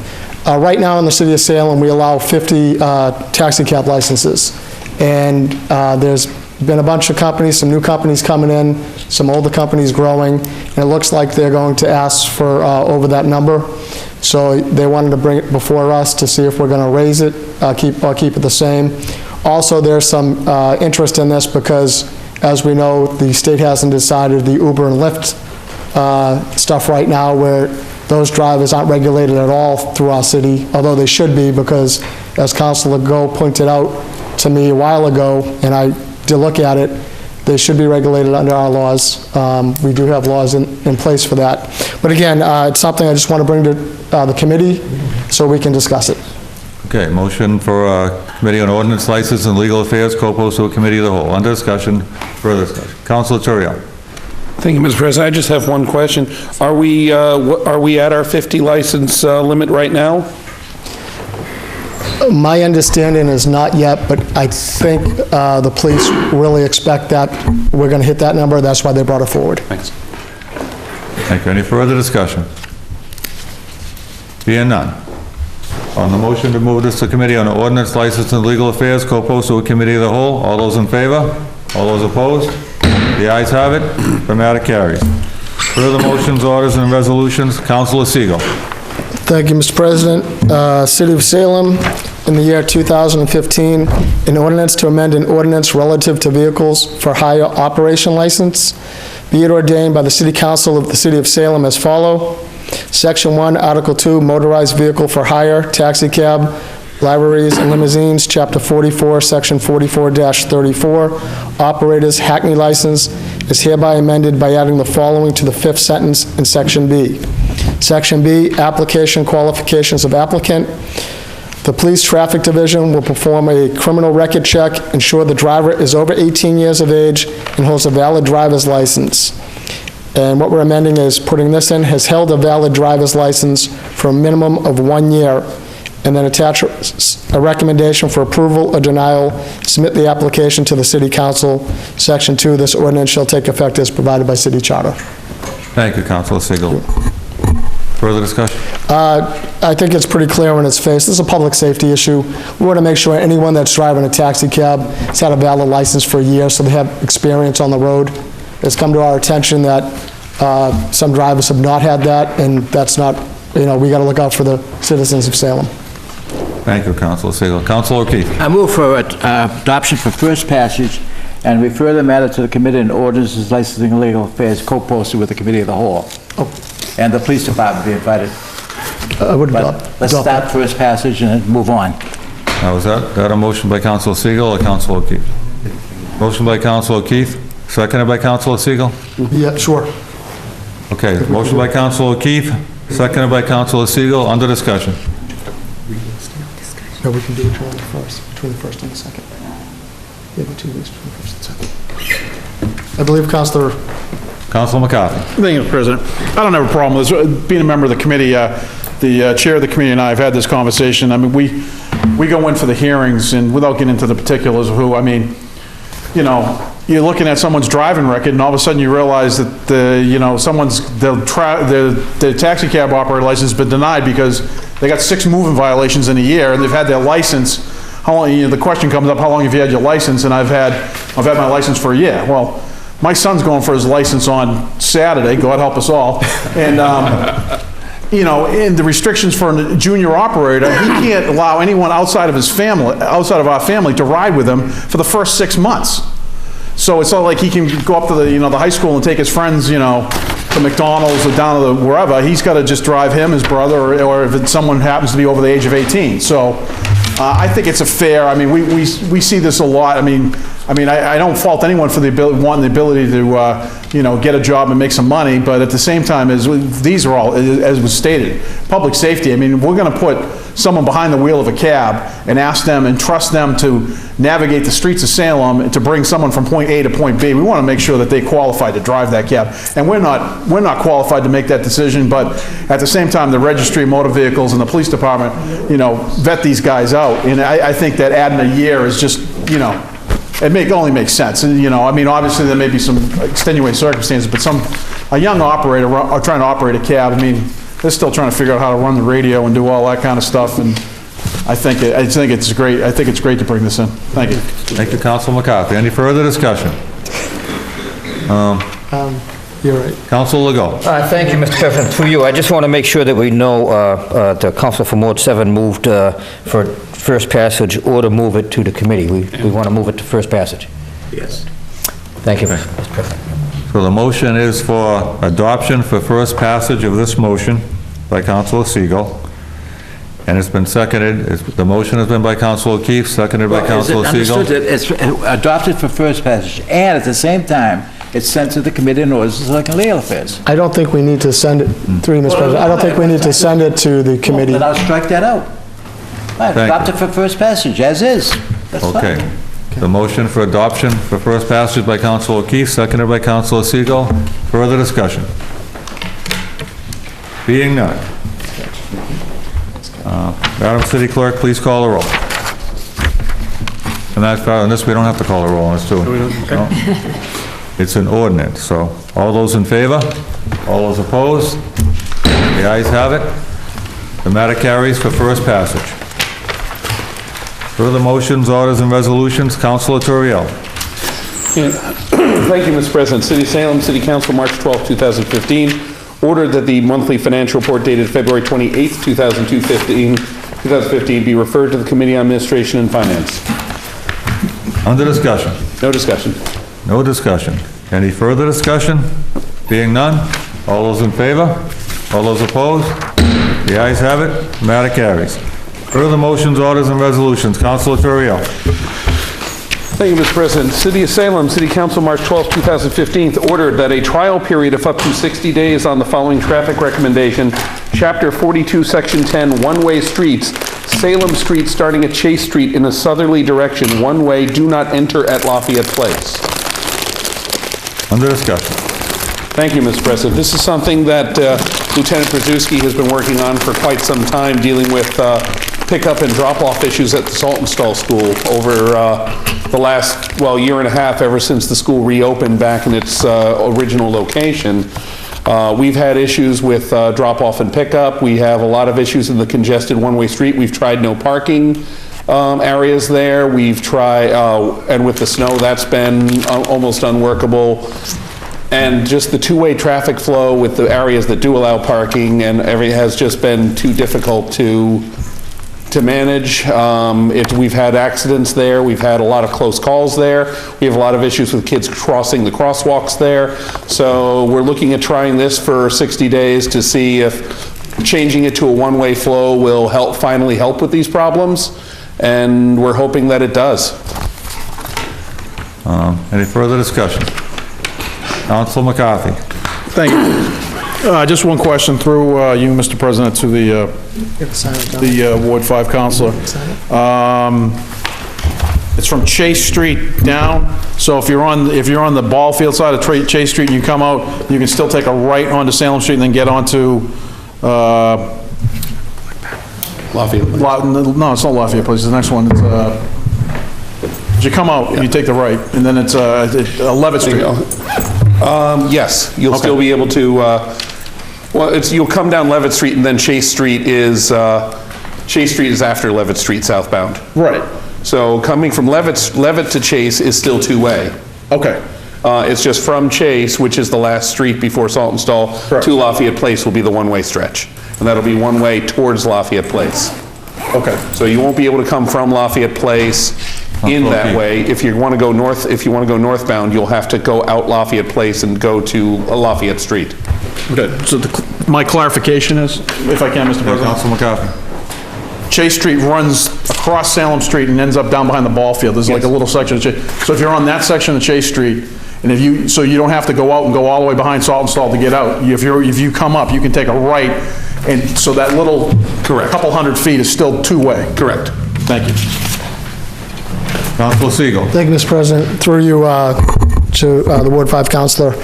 Right now in the City of Salem, we allow 50 taxi cab licenses. And there's been a bunch of companies, some new companies coming in, some older companies growing, and it looks like they're going to ask for over that number. So they wanted to bring it before us to see if we're going to raise it, keep it the same. Also, there's some interest in this because, as we know, the state hasn't decided the Uber and Lyft stuff right now, where those drivers aren't regulated at all through our city, although they should be, because as Councilor Go pointed out to me a while ago, and I did look at it, they should be regulated under our laws. We do have laws in place for that. But again, it's something I just want to bring to the committee so we can discuss it. Okay, motion for Committee on Ordinance, License, and Legal Affairs, co-posted to a Committee of the Whole. Under discussion, further discussion. Councilor Torrio. Thank you, Mr. President. I just have one question. Are we at our 50 license limit right now? My understanding is not yet, but I think the police really expect that we're going to hit that number. That's why they brought it forward. Thanks. Thank you. Any further discussion? Being none. On the motion to move this to Committee on Ordinance, License, and Legal Affairs, co-posted to a Committee of the Whole, all those in favor? All those opposed? The ayes have it. The matter carries. Further motions, orders, and resolutions. Councilor Segal. Thank you, Mr. President. City of Salem, in the year 2015, an ordinance to amend an ordinance relative to vehicles for hire operation license. Be it ordained by the City Council of the City of Salem as follow. Section 1, Article 2, motorized vehicle for hire, taxi cab, libraries and limousines, Chapter 44, Section 44-34, operators Hackney license is hereby amended by adding the following to the fifth sentence in Section B. Section B, application qualifications of applicant. The Police Traffic Division will perform a criminal record check, ensure the driver is over 18 years of age and holds a valid driver's license. And what we're amending is putting this in, has held a valid driver's license for a minimum of 1 year, and then attach a recommendation for approval or denial, submit the application to the City Council. Section 2, this ordinance shall take effect as provided by City Charter. Thank you, Councilor Segal. Further discussion? I think it's pretty clear on its face. This is a public safety issue. We want to make sure anyone that's driving a taxi cab has had a valid license for a year, so they have experience on the road. It's come to our attention that some drivers have not had that, and that's not, we got to look out for the citizens of Salem. Thank you, Councilor Segal. Councilor O'Keefe. I move for adoption for first passage and refer the matter to the Committee on Ordinances, Licensing, and Legal Affairs, co-posted with the Committee of the Whole. And the Police Department be invited. Let's start first passage and then move on. Now, was that a motion by Councilor Segal or Councilor O'Keefe? Motion by Councilor O'Keefe, seconded by Councilor Segal? Yeah, sure. Okay, motion by Councilor O'Keefe, seconded by Councilor Segal, under discussion. No, we can do it between the first and the second. Yeah, the 2 weeks between the first and second. I believe Councilor McCarthy. Thank you, Mr. President. I don't have a problem with this. Being a member of the committee, the chair of the committee and I have had this conversation. I mean, we go in for the hearings, and without getting into the particulars of who, I mean, you're looking at someone's driving record, and all of a sudden you realize that the taxi cab operator license has been denied because they got 6 moving violations in a year, and they've had their license. How long? The question comes up: how long have you had your license? And I've had my license for a year. Well, my son's going for his license on Saturday. God help us all. And and the restrictions for a junior operator, he can't allow anyone outside of our family, to ride with him for the first 6 months. So it's not like he can go up to the high school and take his friends, to McDonald's or down to wherever. He's got to just drive him, his brother, or if someone happens to be over the age of 18. So I think it's a fair, I mean, we see this a lot. I mean, I don't fault anyone for wanting the ability to, get a job and make some money, but at the same time, these are all, as was stated, public safety. I mean, we're going to put someone behind the wheel of a cab and ask them and trust them to navigate the streets of Salem to bring someone from point A to point B. We want to make sure that they qualify to drive that cab. And we're not qualified to make that decision, but at the same time, the Registry of Motor Vehicles and the Police Department, vet these guys out. And I think that adding a year is just, it only makes sense. And, I mean, obviously there may be some extenuating circumstances, but a young operator trying to operate a cab, I mean, they're still trying to figure out how to run the radio and do all that kind of stuff. And I think it's great. I think it's great to bring this in. Thank you. Thank you, Councilor McCarthy. Any further discussion? You're right. Council Legault. Thank you, Mr. President. Through you, I just want to make sure that we know the council from Ward 7 moved for first passage or to move it to the committee. We want to move it to first passage. Yes. Thank you, Mr. President. So the motion is for adoption for first passage of this motion by Councilor Segal. And it's been seconded, the motion has been by Councilor O'Keefe, seconded by Councilor Segal. Understood that it's adopted for first passage, and at the same time, it's sent to the Committee on Ordinance and Legal Affairs. I don't think we need to send it, through you, Mr. President, I don't think we need to send it to the committee. Then I'll strike that out. Right, Thank adopt it for first passage, as is. That's fine. Okay. The motion for adoption for first passage by Councilor O'Keefe, seconded by Councilor Segal. Further discussion? Being none. Madam City Clerk, please call the roll. And that's, on this, we don't have to call the roll on this, too. No? It's an ordinance, so all those in favor? All those opposed? The ayes have it. The matter carries for first passage. Further motions, orders, and resolutions, Councilor Turiel. Yeah. Thank you, Mr. President. City of Salem, City Council, March 12, 2015, ordered that the monthly financial report dated February 28, 2015 be referred to the Committee on Administration and Finance. Under discussion. No discussion. No discussion. Any further discussion? Being none, all those in favor? All those opposed? The ayes have it, matter carries. Further motions, orders, and resolutions, Councilor Turiel. Thank you, Mr. President. City of Salem, City Council, March 12, 2015, ordered that a trial period of up to 60 days on the following traffic recommendation, Chapter 42, Section 10, one-way streets, Salem Street starting at Chase Street in a southerly direction, one-way, do not enter at Lafayette Place. Under discussion. Thank you, Mr. President. This is something that Lieutenant Brzezinski has been working on for quite some time, dealing with pickup and drop-off issues at the Saltonstall School over the last, well, year and a half, ever since the school reopened back in its original location. We've had issues with drop-off and pickup. We have a lot of issues in the congested one-way street. We've tried no parking areas there. We've tried, and with the snow, that's been almost unworkable. And just the two-way traffic flow with the areas that do allow parking and has just been too difficult to manage. We've had accidents there. We've had a lot of close calls there. We have a lot of issues with kids crossing the crosswalks there. So we're looking at trying this for 60 days to see if changing it to a one-way flow will finally help with these problems. And we're hoping that it does. Any further discussion? Councilor McCarthy. Thank you. Just one question through you, Mr. President, to the Ward 5 Councilor. It's from Chase Street down, so if you're on the ball field side of Chase Street and you come out, you can still take a right onto Salem Street and then get onto, Lafayette. no, it's not Lafayette Place, it's the next one. It's, as you come out, you take the right, and then it's 11th Street. Yes, you'll still be able to, well, you'll come down Levitt Street and then Chase Street is after Levitt Street southbound. Right. So coming from Levitt to Chase is still two-way. Okay. It's just from Chase, which is the last street before Saltonstall, to Lafayette Place will be the one-way stretch. And that'll be one way towards Lafayette Place. Okay. So you won't be able to come from Lafayette Place in that way. If you want to go northbound, you'll have to go out Lafayette Place and go to Lafayette Street. Okay, so my clarification is, if I can, Mr. President. Councilor McCarthy. Chase Street runs across Salem Street and ends up down behind the ball field. There's like a little section of Chase. So if you're on that section of Chase Street, and so you don't have to go out and go all the way behind Saltonstall to get out. If you come up, you can take a right, and so that little couple hundred feet is still two-way. Correct. Thank you. Councilor Segal. Thank you, Mr. President. Through you to the Ward 5 Councilor.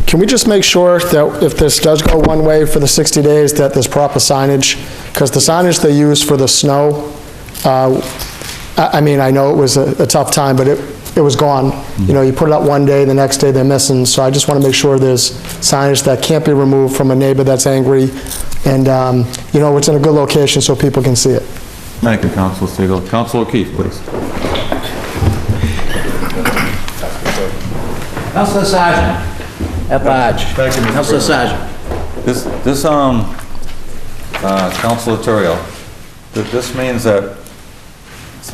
Can we just make sure that if this does go one way for the 60 days, that there's proper signage? Because the signage they use for the snow, I mean, I know it was a tough time, but it was gone. You know, you put it up one day, the next day they're missing. So I just want to make sure there's signage that can't be removed from a neighbor that's angry. And, you know, it's in a good location so people can see it. Thank you, Councilor Segal. Councilor O'Keefe, please. Councilor Sergeant. At large. Thank you, Mr. Councilor President. Sargent. This, Councilor Terrell, this means that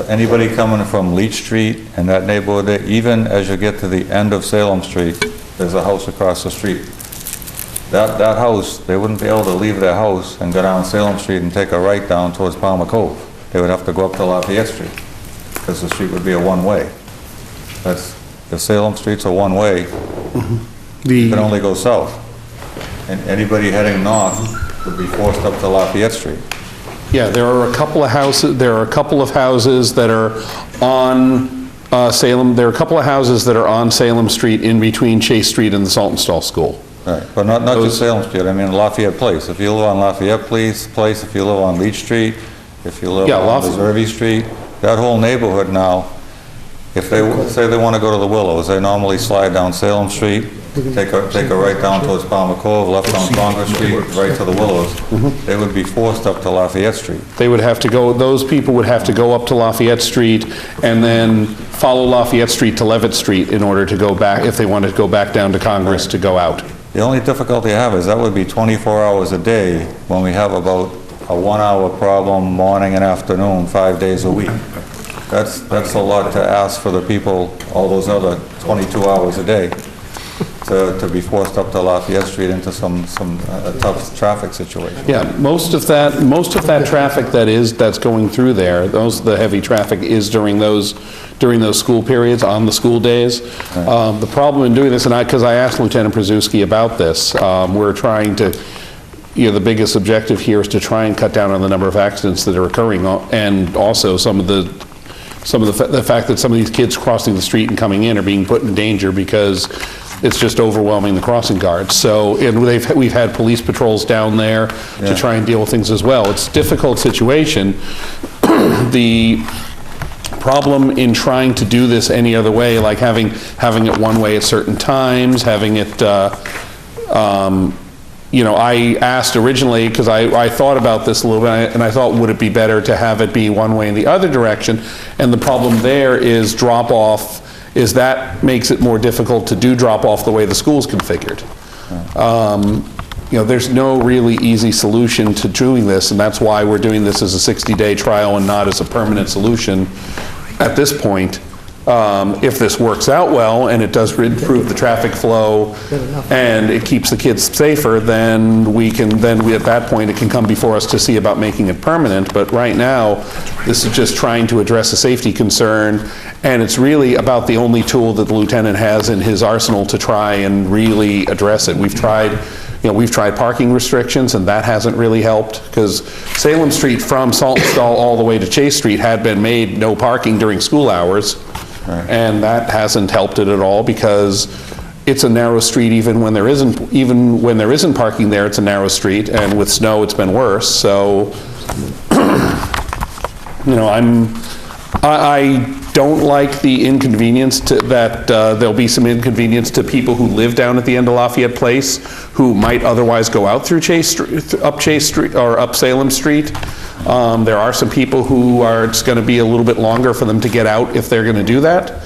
anybody coming from Leach Street and that neighborhood, there, even as you get to the end of Salem Street, there's a house across the street. That house, they wouldn't be able to leave their house and go down Salem Street and take a right down towards Palmer Cove. They would have to go up to Lafayette Street, because the street would be a one-way. The Salem Street's a one-way, you can only go south. And anybody heading north would be forced up to Lafayette Street. Yeah, there are a couple of houses that are on Salem, there are a couple of houses that are on Salem Street in between Chase Street and the Saltonstall School. Right, but not just Salem Street, I mean Lafayette Place. If you live on Lafayette Place, if you live on Leach Street, if you live on Reserve Street, that whole neighborhood now, if they say they want to go to the Willows, they normally slide down Salem Street, take a right down towards Palmer Cove, left on Congress Street, right to the Willows. They would be forced up to Lafayette Street. They would have to go, those people would have to go up to Lafayette Street and then follow Lafayette Street to Levitt Street in order to go back, if they wanted to go back down to Congress to go out. The only difficulty I have is that would be 24 hours a day when we have about a 1 hour problem morning and afternoon, 5 days a week. That's a lot to ask for the people, all those other 22 hours a day, to be forced up to Lafayette Street into some tough traffic situation. Yeah, most of that traffic that's going through there, the heavy traffic is during those school periods, on the school days. Right. The problem in doing this, and because I asked Lieutenant Przewski about this, we're trying to, the biggest objective here is to try and cut down on the number of accidents that are occurring, and also the fact that some of these kids crossing the street and coming in are being put in danger because it's just overwhelming the crossing guards. So, and we've had police patrols down there to try and deal with things as well. It's a difficult situation. The problem in trying to do this any other way, like having it one way at certain times, having it, I asked originally, because I thought about this a little bit, and I thought, would it be better to have it be one way in the other direction? And the problem there is drop-off, is that makes it more difficult to do drop-off the way the school's configured. There's no really easy solution to doing this, and that's why we're doing this as a 60-day trial and not as a permanent solution at this point. If this works out well and it does improve the traffic flow and it keeps the kids safer, then at that point it can come before us to see about making it permanent. But right now, this is just trying to address a safety concern, and it's really about the only tool that the lieutenant has in his arsenal to try and really address it. We've tried parking restrictions, and that hasn't really helped, because Salem Street from Saltonstall all the way to Chase Street had been made no parking during school hours. Right. And that hasn't helped it at all, because it's a narrow street even when there isn't parking there. It's a narrow street, and with snow it's been worse. So I don't like the inconvenience that there'll be some inconvenience to people who live down at the end of Lafayette Place who might otherwise go out through Chase Street or up Salem Street. There are some people who it's going to be a little bit longer for them to get out if they're going to do that.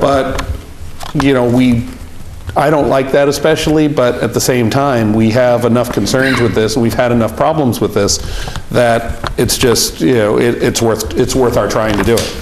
But, I don't like that especially, but at the same time, we have enough concerns with this, and we've had enough problems with this, that it's just, it's worth our trying to do it.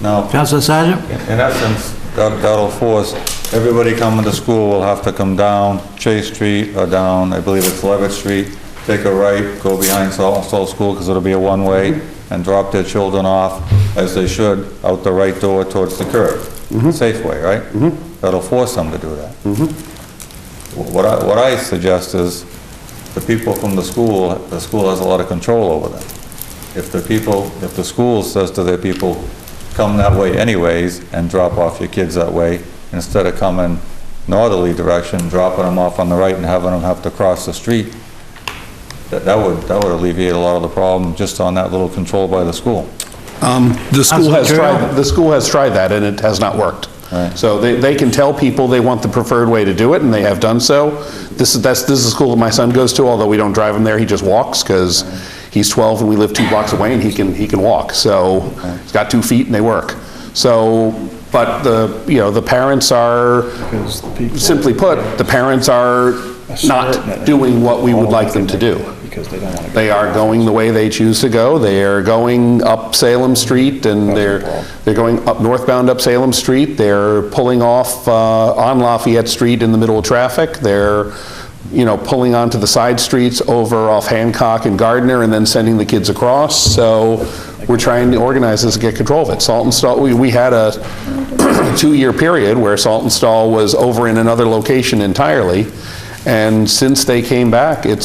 Now, Councilor Sargent? in essence, that'll force everybody coming to school will have to come down Chase Street or down, I believe it's Levitt Street, take a right, go behind Saltonstall School, because it'll be a one-way, and drop their children off, as they should, out the right door towards the curb. Safeway, right? That'll force them to do that. What I suggest is, the people from the school has a lot of control over them. If the school says to their people, come that way anyways, and drop off your kids that way, instead of coming northerly direction, dropping them off on the right and having them have to cross the street, that would alleviate a lot of the problem just on that little control by the school. The school has tried that, and it has not worked. Right. So they can tell people they want the preferred way to do it, and they have done so. This is a school that my son goes to, although we don't drive him there. He just walks, because he's 12 and we live 2 blocks away, and he can walk. So he's got 2 feet and they work. So But the parents are, simply put, the parents are not doing what we would like them to do. They are going the way they choose to go. They are going up Salem Street, and they're going up northbound up Salem Street. They're pulling off on Lafayette Street in the middle of traffic. They're, pulling onto the side streets over off Hancock and Gardner, and then sending the kids across. So we're trying to organize this and get control of it. Saltonstall, we had a 2-year period where Saltonstall was over in another location entirely. And since they came back, it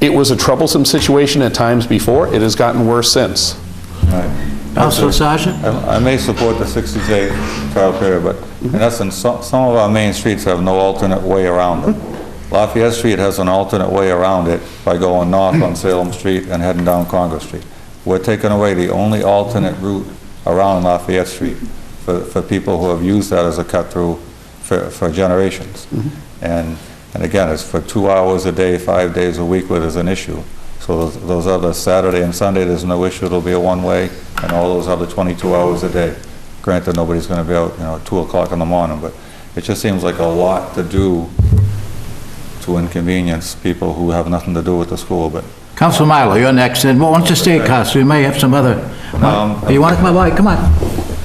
was a troublesome situation at times before. It has gotten worse since. Councilor Sergeant? I may support the 60-day trial period, but in essence, some of our main streets have no alternate way around them. Lafayette Street has an alternate way around it by going north on Salem Street and heading down Congress Street. We're taking away the only alternate route around Lafayette Street for people who have used that as a cut-through for generations. And again, it's for 2 hours a day, 5 days a week where there's an issue. So those other Saturday and Sunday, there's no issue. It'll be a one-way, and all those other 22 hours a day. Granted, nobody's going to be out, at 2 o'clock in the morning, but it just seems like a lot to do to inconvenience people who have nothing to do with the school. But Councilor Milo, you're next, and why don't you stay, Councilor? We may have some other... you want to come on? Come on.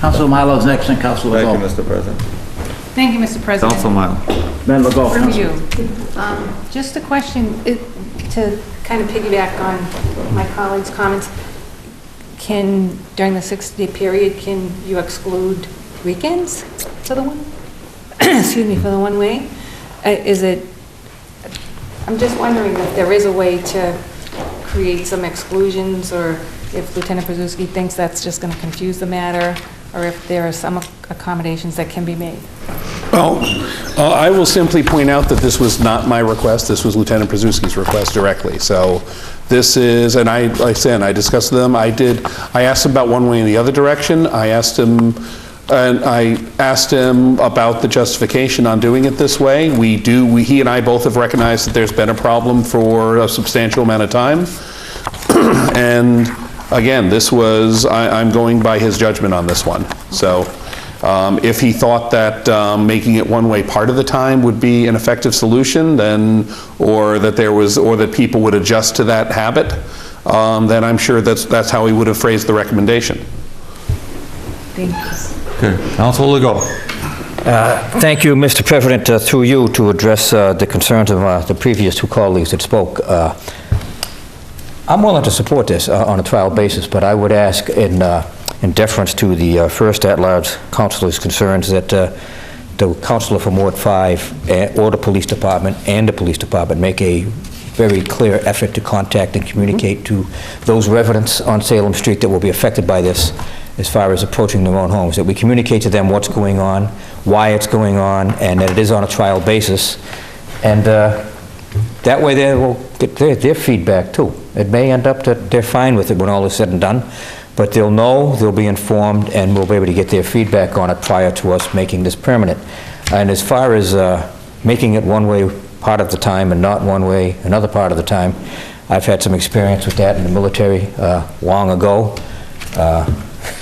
Councilor Milo's next, and Councilor Legault. Thank you, Mr. President. Thank you, Mr. President. Council Milo. Then Legault. Through you. Just a question to kind of piggyback on my colleague's comments. During the 60-day period, can you exclude weekends for the one? Excuse me, for the one-way? I'm just wondering if there is a way to create some exclusions, or if Lieutenant Brzezinski thinks that's just going to confuse the matter, or if there are some accommodations that can be made. Well, I will simply point out that this was not my request. This was Lieutenant Brzezinski's request directly. So this is, and like I said, I discussed with him. I asked him about one way in the other direction. I asked him about the justification on doing it this way. He and I both have recognized that there's been a problem for a substantial amount of time. And again, I'm going by his judgment on this one. So if he thought that making it one way part of the time would be an effective solution, then, or that people would adjust to that habit, then I'm sure that's how he would have phrased the recommendation. Thank you. Okay, Council Legault. Thank you, Mr. President, through you to address the concerns of the previous two colleagues that spoke. I'm willing to support this on a trial basis, but I would ask in deference to the first at-large councilor's concerns that the councilor from Ward 5 or the police department and the police department make a very clear effort to contact and communicate to those residents on Salem Street that will be affected by this as far as approaching their own homes, that we communicate to them what's going on, why it's going on, and that it is on a trial basis. And that way they will get their feedback too. It may end up that they're fine with it when all is said and done, but they'll know, they'll be informed, and we'll be able to get their feedback on it prior to us making this permanent. And as far as making it one way part of the time and not one way another part of the time, I've had some experience with that in the military long ago.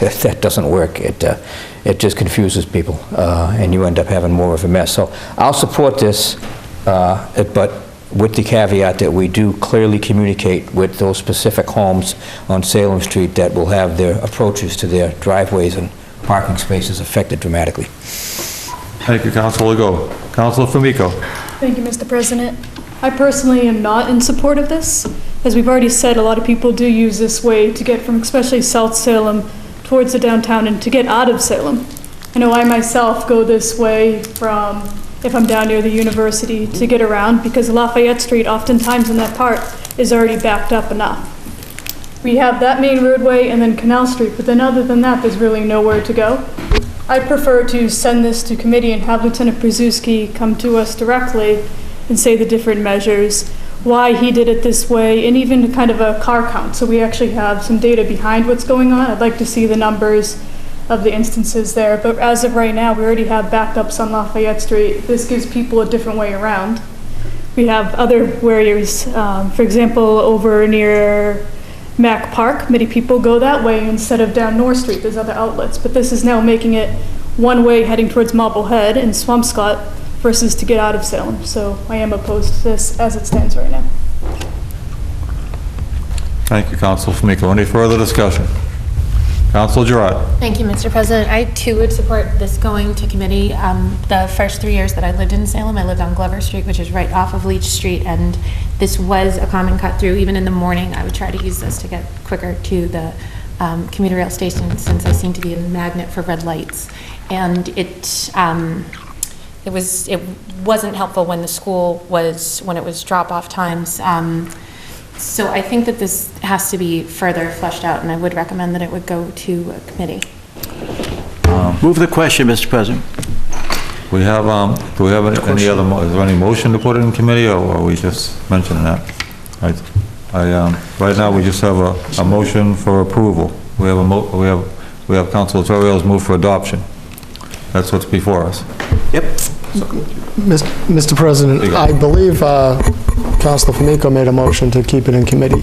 That doesn't work. It just confuses people, and you end up having more of a mess. So I'll support this, but with the caveat that we do clearly communicate with those specific homes on Salem Street that will have their approaches to their driveways and parking spaces affected dramatically. Thank you, Councilor Legault. Councilor Fumiko. Thank you, Mr. President. I personally am not in support of this. As we've already said, a lot of people do use this way to get from especially South Salem towards the downtown and to get out of Salem. I know I myself go this way from, if I'm down near the university, to get around, because Lafayette Street oftentimes in that part is already backed up enough. We have that main roadway and then Canal Street, but then other than that, there's really nowhere to go. I prefer to send this to committee and have Lieutenant Brzezinski come to us directly and say the different measures, why he did it this way, and even kind of a car count, so we actually have some data behind what's going on. I'd like to see the numbers of the instances there, but as of right now, we already have backups on Lafayette Street. This gives people a different way around. We have other areas, for example, over near Mac Park. Many people go that way instead of down North Street. There's other outlets. But this is now making it one way heading towards Marblehead and Swampscott versus to get out of Salem. So I am opposed to this as it stands right now. Thank you, Councilor Famiko. Any further discussion? Councilor Gerard. Thank you, Mr. President. I too would support this going to committee. The first 3 years that I lived in Salem, I lived on Glover Street, which is right off of Leach Street, and this was a common cut through. Even in the morning, I would try to use this to get quicker to the commuter rail station, since I seem to be a magnet for red lights. And it wasn't helpful when it was drop-off times. So I think that this has to be further fleshed out, and I would recommend that it would go to a committee. Move the question, Mr. President. Do we have any other, is there any motion to put it in committee, or are we just mentioning that? Right now, we just have a motion for approval. We have Councilor Torriello's move for adoption. That's what's before us. Yep. Mr. President, I believe Councilor Famiko made a motion to keep it in committee.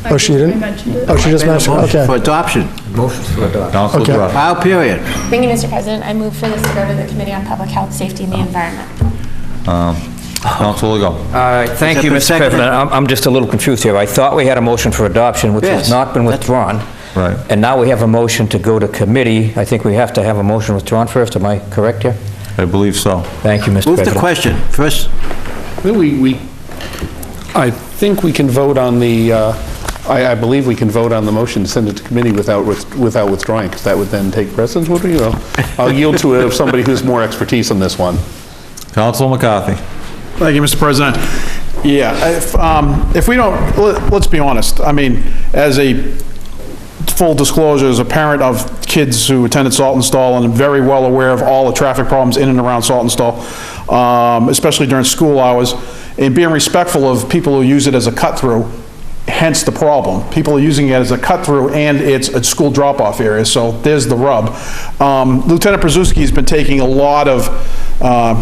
Oh, she didn't? I mentioned it. Oh, she just mentioned it, okay. For adoption. Motion for adoption. Councilor Gerard. File period. Thank you, Mr. President. I move for this to go to the Committee on Public Health, Safety, and the Environment. Councilor Legault. Thank you, Mr. President. I'm just a little confused here. I thought we had a motion for adoption, which has not been withdrawn. Right. And now we have a motion to go to committee. I think we have to have a motion withdrawn first. Am I correct here? I believe so. Thank you, Mr. Move President. the question. First, I think we can vote on the, I believe we can vote on the motion to send it to committee without withdrawing, because that would then take precedence, would we? I'll yield to somebody who's more expertise on this one. Councilor McCarthy. Thank you, Mr. President. Yeah, if we don't, let's be honest, I mean, as a full disclosure, as a parent of kids who attended Salt and Stall, and I'm very well aware of all the traffic problems in and around Salt and Stall, especially during school hours, and being respectful of people who use it as a cut-through, hence the problem. People are using it as a cut-through, and it's a school drop-off area, so there's the rub. Lieutenant Brzezinski's been taking a lot of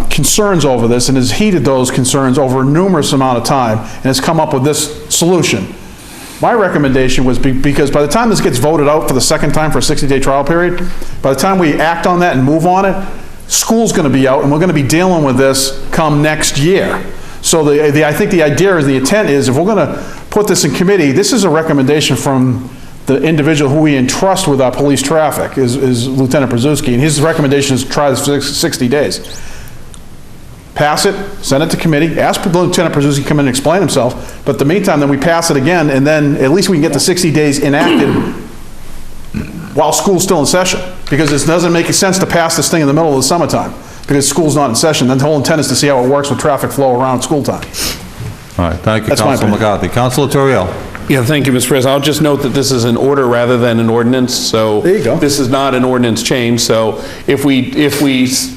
concerns over this, and has heeded those concerns over a numerous amount of time, and has come up with this solution. My recommendation was because by the time this gets voted out for the second time for a 60-day trial period, by the time we act on that and move on it, school's going to be out, and we're going to be dealing with this come next year. So I think the idea is, the intent is, if we're going to put this in committee, this is a recommendation from the individual who we entrust with our police traffic, is Lieutenant Brzezinski, and his recommendation is try this for 60 days. Pass it, send it to committee, ask Lieutenant Brzezinski to come in and explain himself, but in the meantime, then we pass it again, and then at least we can get the 60 days enacted while school's still in session, because it doesn't make sense to pass this thing in the middle of the summertime, because school's not in session. Then the whole intent is to see how it works with traffic flow around school time. All right, thank you, That's my Councilor opinion. McCarthy. Councilor Torriello. Yeah, thank you, Mr. President. I'll just note that this is an order rather than an ordinance, so. There you go. This is not an ordinance change, so if we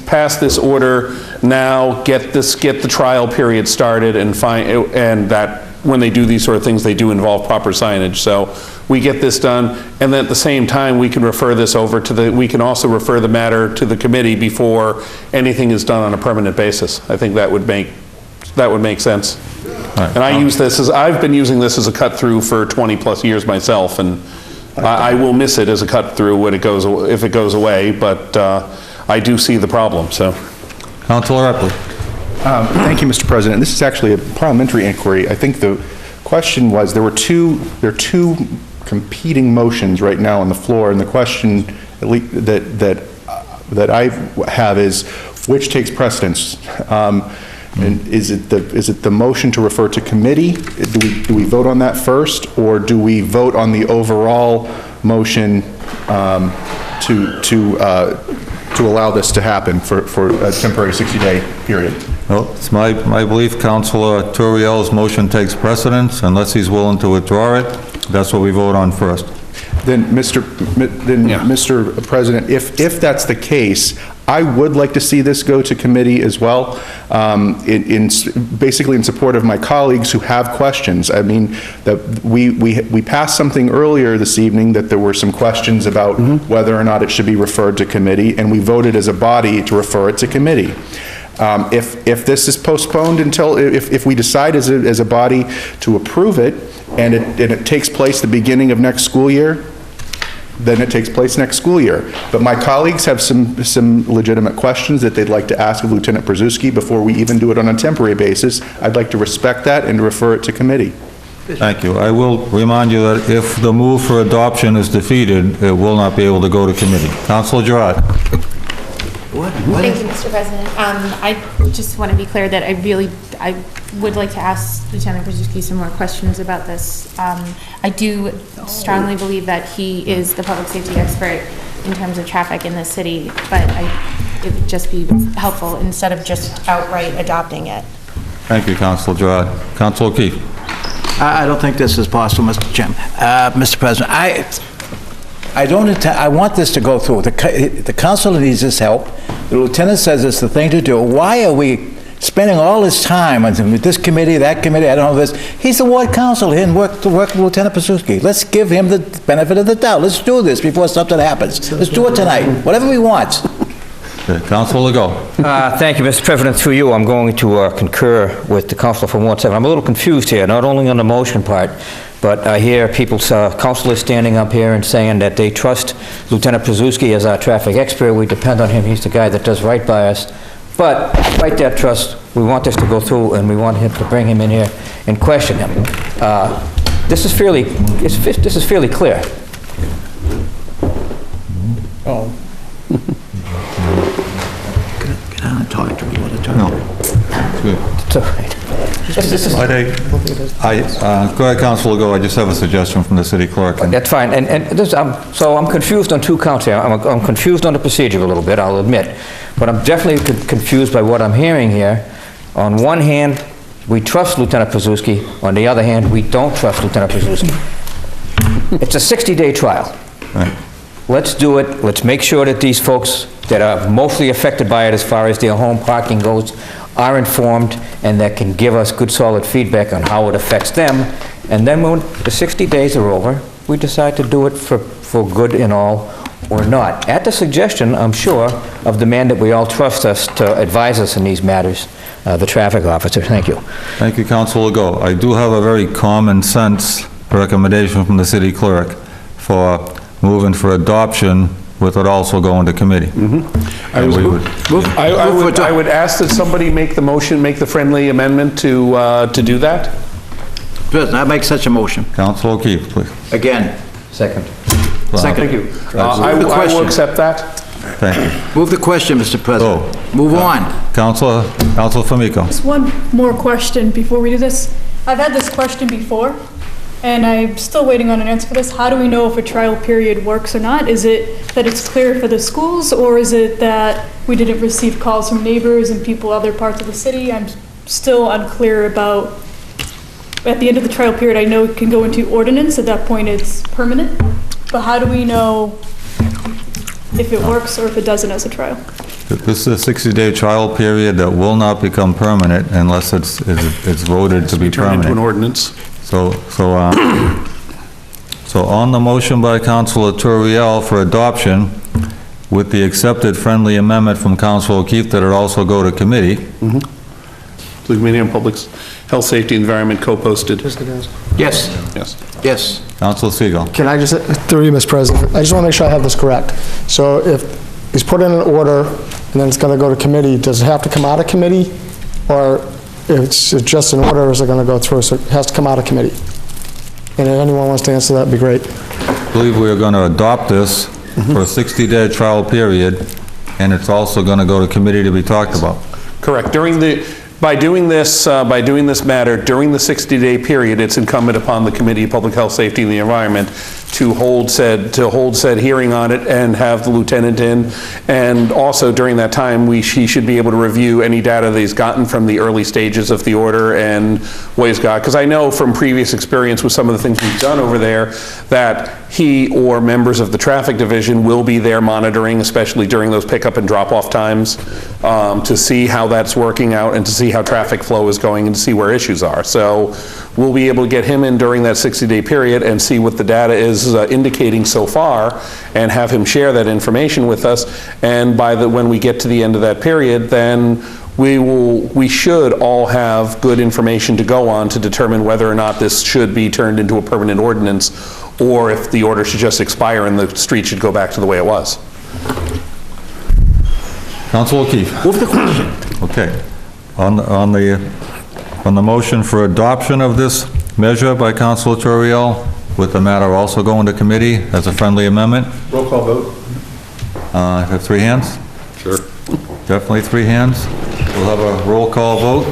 pass this order now, get the trial period started, and that when they do these sort of things, they do involve proper signage, so we get this done, and then at the same time, we can refer this over to we can also refer the matter to the committee before anything is done on a permanent basis. I think that would make sense. Right. And I've been using this as a cut-through for 20-plus years myself, and I will miss it as a cut-through if it goes away, but I do see the problem, so. Councilor Epley. Thank you, Mr. President. This is actually a parliamentary inquiry. I think the question was, there are two competing motions right now on the floor, and the question that I have is, which takes precedence? And is it the motion to refer to committee? Do we vote on that first, or do we vote on the overall motion to allow this to happen for a temporary 60-day period? Well, it's my belief Councilor Torriello's motion takes precedence. Unless he's willing to withdraw it, that's what we vote on first. Then, Mr. President, if that's the case, I would like to see this go to committee as well, basically in support of my colleagues who have questions. I mean, that we passed something earlier this evening that there were some questions about whether or not it should be referred to committee, and we voted as a body to refer it to committee. If this is postponed until, if we decide as a body to approve it, and it takes place the beginning of next school year, then it takes place next school year. But my colleagues have some legitimate questions that they'd like to ask of Lieutenant Brzezinski before we even do it on a temporary basis. I'd like to respect that and refer it to committee. Thank you. I will remind you that if the move for adoption is defeated, it will not be able to go to committee. Councilor Gerard. Thank you, Mr. President. I just want to be clear that I would like to ask Lieutenant Brzezinski some more questions about this. I do strongly believe that he is the public safety expert in terms of traffic in the city, but it would just be helpful instead of just outright adopting it. Thank you, Councilor Gerard. Councilor O'Keefe. I don't think this is possible, Mr. Chairman. Mr. President, I want this to go through. The council needs this help. The lieutenant says it's the thing to do. Why are we spending all this time on this committee, that committee, I don't know this? He's the ward council here and work with Lieutenant Brzezinski. Let's give him the benefit of the doubt. Let's do this before something happens. Let's do it tonight, whatever he wants. Councilor Legault. Thank you, Mr. President. Through you, I'm going to concur with the councilor from Ward 7. I'm a little confused here, not only on the motion part, but I hear councilors standing up here and saying that they trust Lieutenant Brzezinski as our traffic expert. We depend on him. He's the guy that does right by us. But despite that trust, we want this to go through, and we want him to bring him in here and question him. This is fairly clear. Oh. Get on and talk to me. What a turn. No. Good. It's all right. Go ahead, Councilor Legault. I just have a suggestion from the city clerk. That's fine, so I'm confused on two counts here. I'm confused on the procedure a little bit, I'll admit, but I'm definitely confused by what I'm hearing here. On one hand, we trust Lieutenant Brzezinski. On the other hand, we don't trust Lieutenant Brzezinski. It's a 60-day trial. Right. Let's do it. Let's make sure that these folks that are mostly affected by it as far as their home parking goes are informed and that can give us good solid feedback on how it affects them. And then when the 60 days are over, we decide to do it for good and all or not. At the suggestion, I'm sure, of the man that we all trust us to advise us in these matters, the traffic officer. Thank you. Thank you, Councilor Legault. I do have a very common sense recommendation from the city clerk for moving for adoption with it also going to committee. I would ask that somebody make the motion, make the friendly amendment to do that. President, I make such a motion. Councilor O'Keefe, please. Again. Second. Thank you. I will accept that. Thank you. Move the question, Mr. President. Move on. Councilor Famico. Just one more question before we do this. I've had this question before, and I'm still waiting on an answer for this. How do we know if a trial period works or not? Is it that it's clear for the schools, or is it that we didn't receive calls from neighbors and people other parts of the city? I'm still unclear about, at the end of the trial period, I know it can go into ordinance. At that point, it's permanent. But how do we know if it works or if it doesn't as a trial? This is a 60-day trial period that will not become permanent unless it's voted to be Turn into an permanent. ordinance. So on the motion by Councilor Turiel for adoption, with the accepted friendly amendment from Councilor O'Keefe that it also go to committee. The Committee on Public Health, Safety, and Environment co-posted. Yes. Yes. Yes. Councilor Segal. Can I just, through you, Mr. President, I just want to make sure I have this correct. So if he's put in an order and then it's going to go to committee, does it have to come out of committee? Or if it's just an order, is it going to go through? So it has to come out of committee. And if anyone wants to answer that, would be great. I believe we are going to adopt this for a 60-day trial period, and it's also going to go to committee to be talked about. Correct. By doing this matter during the 60-day period, it's incumbent upon the Committee of Public Health, Safety, and the Environment to hold said hearing on it and have the lieutenant in. And also during that time, he should be able to review any data that he's gotten from the early stages of the order and what he's got. Because I know from previous experience with some of the things we've done over there that he or members of the traffic division will be there monitoring, especially during those pickup and drop-off times, to see how that's working out and to see how traffic flow is going and to see where issues are. So we'll be able to get him in during that 60-day period and see what the data is indicating so far and have him share that information with us. And when we get to the end of that period, then we should all have good information to go on to determine whether or not this should be turned into a permanent ordinance, or if the order should just expire and the street should go back to the way it was. Council O'Keefe. Move the question. Okay. On the motion for adoption of this measure by Councilor Toriel, with the matter also going to committee as a friendly amendment? Roll call vote. Have 3 hands? Sure. Definitely 3 hands. We'll have a roll call vote.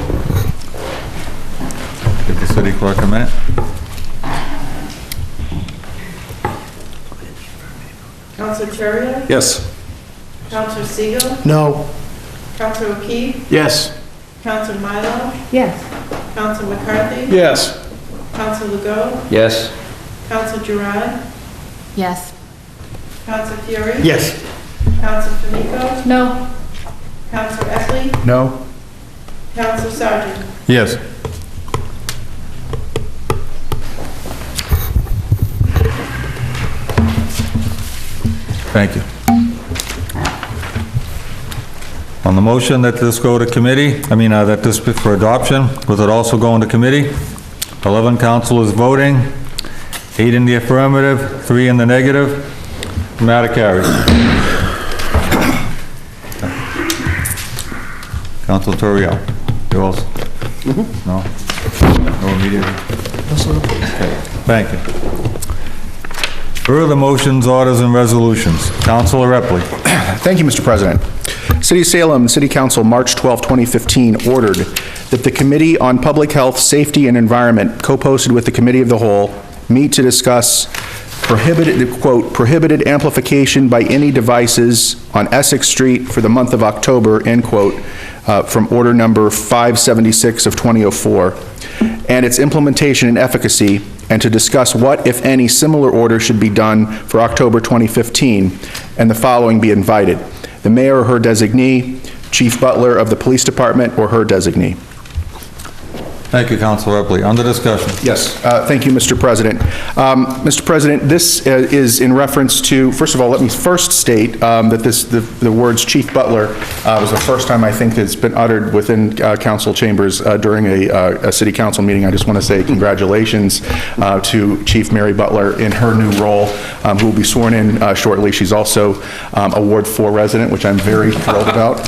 Give the city clerk a minute. Counselor Terrio? Yes. Counselor Siegel? No. Counselor O'Keefe? Yes. Counselor Milo? Yes. Counselor McCarthy? Yes. Counselor Legault? Yes. Counselor Gerard? Yes. Counselor Fury? Yes. Counselor Famico? No. Counselor Epley? No. Counselor Sargent? Yes. Thank you. On the motion that this go to committee, that this be for adoption, was it also going to committee? 11 councilors voting, 8 in the affirmative, 3 in the negative. The matter carries. Councilor Toriel, you also? No? No immediate? Okay, thank you. Further motions, orders, and resolutions. Councilor Epley. Thank you, Mr. President. City of Salem, City Council, March 12, 2015, ordered that the Committee on Public Health, Safety, and Environment, co-posted with the Committee of the Whole, meet to discuss prohibited, quote, prohibited amplification by any devices on Essex Street for the month of October, end quote, from order number 576 of 2004, and its implementation and efficacy, and to discuss what, if any, similar order should be done for October 2015, and the following be invited: the mayor or her designee, chief butler of the police department or her designee. Thank you, Councilor Epley. Under discussion. Yes, thank you, Mr. President. Mr. President, this is in reference to, first of all, let me first state that the words chief butler was the first time I think it's been uttered within council chambers during a city council meeting. I just want to say congratulations to Chief Mary Butler in her new role, who will be sworn in shortly. She's also a Ward 4 resident, which I'm very thrilled about.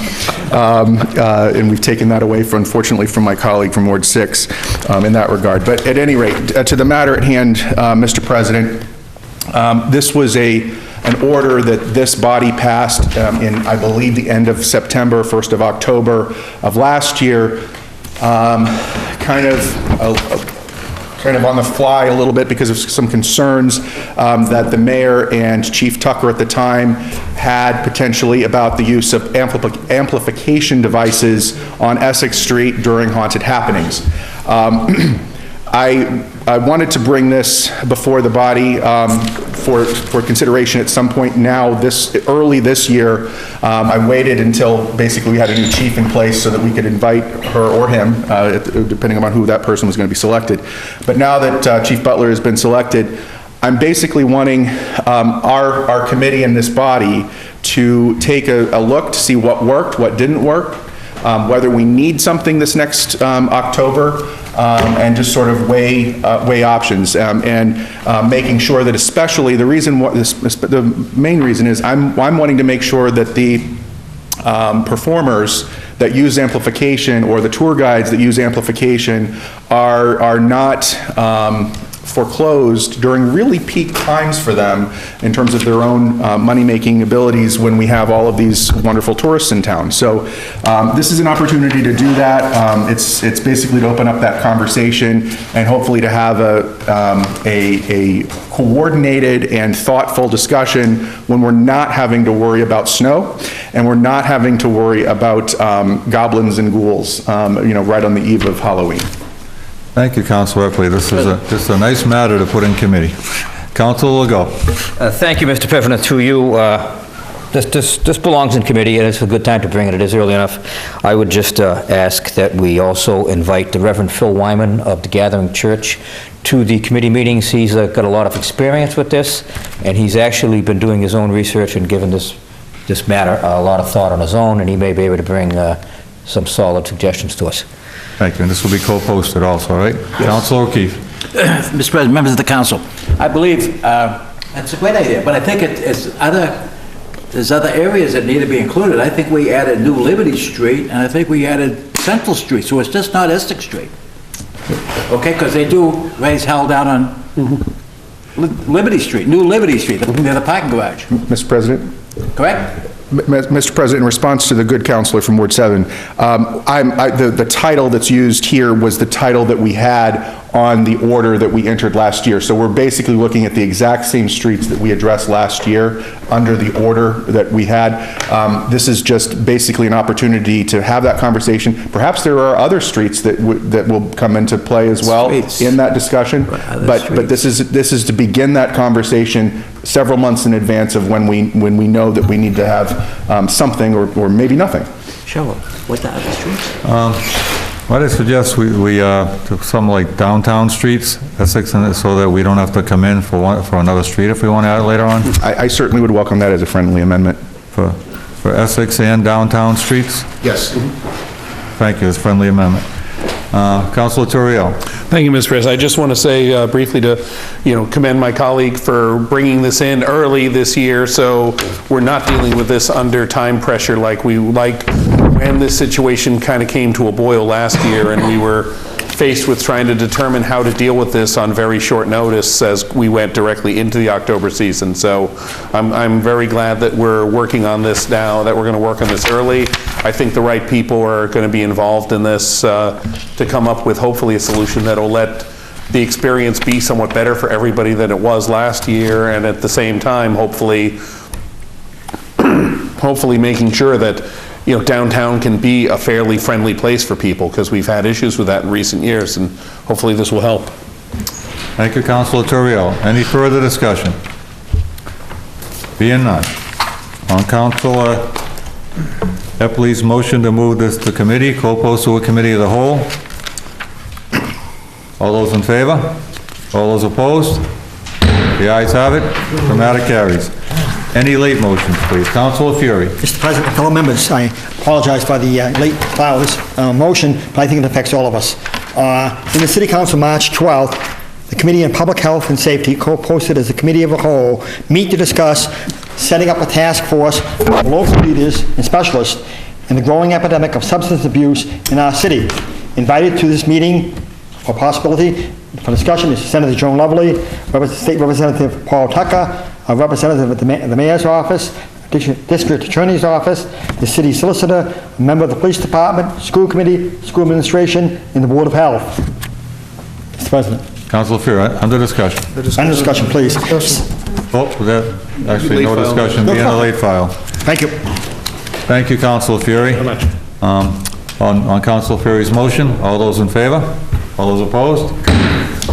And we've taken that away, unfortunately, from my colleague from Ward 6. In that regard. But at any rate, to the matter at hand, Mr. President, this was an order that this body passed in, I believe, the end of September, 1st of October of last year, kind of on the fly a little bit because of some concerns that the mayor and Chief Tucker at the time had potentially about the use of amplification devices on Essex Street during haunted happenings. I wanted to bring this before the body for consideration at some point now, early this year. I waited until basically we had a new chief in place so that we could invite her or him, depending on who that person was going to be selected. But now that Chief Butler has been selected, I'm basically wanting our committee and this body to take a look to see what worked, what didn't work, whether we need something this next October, and just sort of weigh options, and making sure that, especially the main reason is I'm wanting to make sure that the performers that use amplification or the tour guides that use amplification are not foreclosed during really peak times for them in terms of their own money-making abilities when we have all of these wonderful tourists in town. So this is an opportunity to do that. It's basically to open up that conversation and hopefully to have a coordinated and thoughtful discussion when we're not having to worry about snow and we're not having to worry about goblins and ghouls, right on the eve of Halloween. Thank you, Councilor Epley. This is a nice matter to put in committee. Councilor Legault. Thank you, Mr. President, through you. This belongs in committee, and it's a good time to bring it. It is early enough. I would just ask that we also invite the Reverend Phil Wyman of the Gathering Church to the committee meetings. He's got a lot of experience with this, and he's actually been doing his own research and given this matter a lot of thought on his own, and he may be able to bring some solid suggestions to us. Thank you, and this will be co-posted also, right? Councilor O'Keefe. Mr. President, members of the council, I believe that's a great idea, but I think there's other areas that need to be included. I think we added New Liberty Street, and I think we added Central Street, so it's just not Essex Street. Okay, because they do raise hell down on Liberty Street, New Liberty Street, near the parking garage. Mr. President? Correct? Mr. President, in response to the good counselor from Ward 7, the title that's used here was the title that we had on the order that we entered last year. So we're basically looking at the exact same streets that we addressed last year under the order that we had. This is just basically an opportunity to have that conversation. Perhaps there are other streets that will come into play as well in that discussion. But this is to begin that conversation several months in advance of when we know that we need to have something or maybe nothing. Show them. What the other streets? What I suggest we do some like downtown streets, Essex, so that we don't have to come in for another street if we want to add it later on. I certainly would welcome that as a friendly amendment. For Essex and downtown streets? Yes. Thank you, it's a friendly amendment. Councilor Torrio. Thank you, Mr. President. I just want to say briefly to, commend my colleague for bringing this in early this year, so we're not dealing with this under time pressure like when this situation kind of came to a boil last year, and we were faced with trying to determine how to deal with this on very short notice as we went directly into the October season. So I'm very glad that we're working on this now, that we're going to work on this early. I think the right people are going to be involved in this to come up with hopefully a solution that will let the experience be somewhat better for everybody than it was last year, and at the same time, hopefully making sure that downtown can be a fairly friendly place for people, because we've had issues with that in recent years, and hopefully this will help. Thank you, Councilor Torrio. Any further discussion? Being none. On Councilor Epley's motion to move this to committee, co-post to a committee of the whole. All those in favor? All those opposed? The ayes have it. The matter carries. Any late motions, please? Councilor Fury. Mr. President, fellow members, I apologize for the late file of this motion, but I think it affects all of us. In the City Council, March 12th, the Committee on Public Health and Safety, co-posted as a committee of a whole, meet to discuss setting up a task force of local leaders and specialists in the growing epidemic of substance abuse in our city. Invited to this meeting for possibility for discussion is Senator Joan Lovely, State Representative Paul Tucker, a representative at the Mayor's Office, District Attorney's Office, the City Solicitor, a member of the Police Department, School Committee, School Administration, and the Board of Health. Mr. President. Councilor Fury, under discussion. Under discussion, please. Oh, actually no discussion, be in the late file. Thank you. Thank you, Councilor Fury. Very much. On Councilor Fury's motion, all those in favor? All those opposed?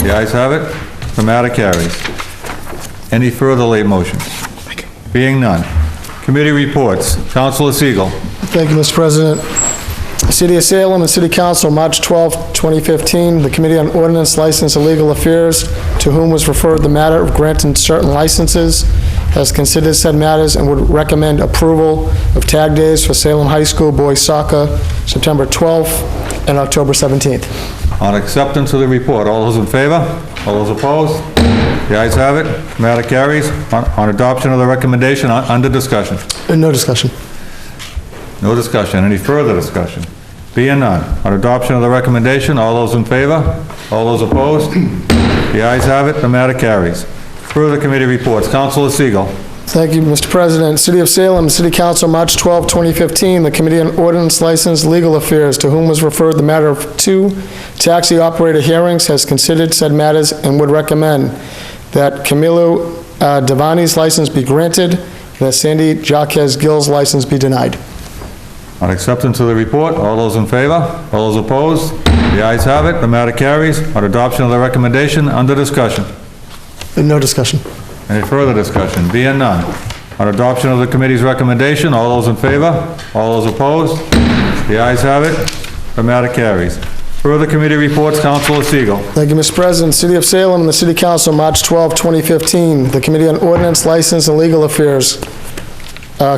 The ayes have it. The matter carries. Any further late motions? Being none. Committee reports. Councilor Siegel. Thank you, Mr. President. City of Salem and City Council, March 12, 2015, the Committee on Ordinance, License, and Legal Affairs, to whom was referred the matter of granting certain licenses, has considered said matters and would recommend approval of tag days for Salem High School boys soccer, September 12th and October 17th. On acceptance of the report, all those in favor? All those opposed? The ayes have it. Matter carries. On adoption of the recommendation, under discussion. No discussion. No discussion. Any further discussion? Being none. On adoption of the recommendation, all those in favor? All those opposed? The ayes have it. The matter carries. Further committee reports. Councilor Siegel. Thank you, Mr. President. City of Salem, City Council, March 12, 2015, the Committee on Ordinance, License, Legal Affairs, to whom was referred the matter of 2 taxi operator hearings, has considered said matters and would recommend that Camilo Devani's license be granted and that Sandy Jaquez Gill's license be denied. On acceptance of the report, all those in favor? All those opposed? The ayes have it. The matter carries. On adoption of the recommendation, under discussion. No discussion. Any further discussion? Being none. On adoption of the committee's recommendation, all those in favor? All those opposed? The ayes have it. The matter carries. Further committee reports, Councilor Siegel. Thank you, Mr. President. City of Salem and the City Council, March 12, 2015, the Committee on Ordinance, License, and Legal Affairs,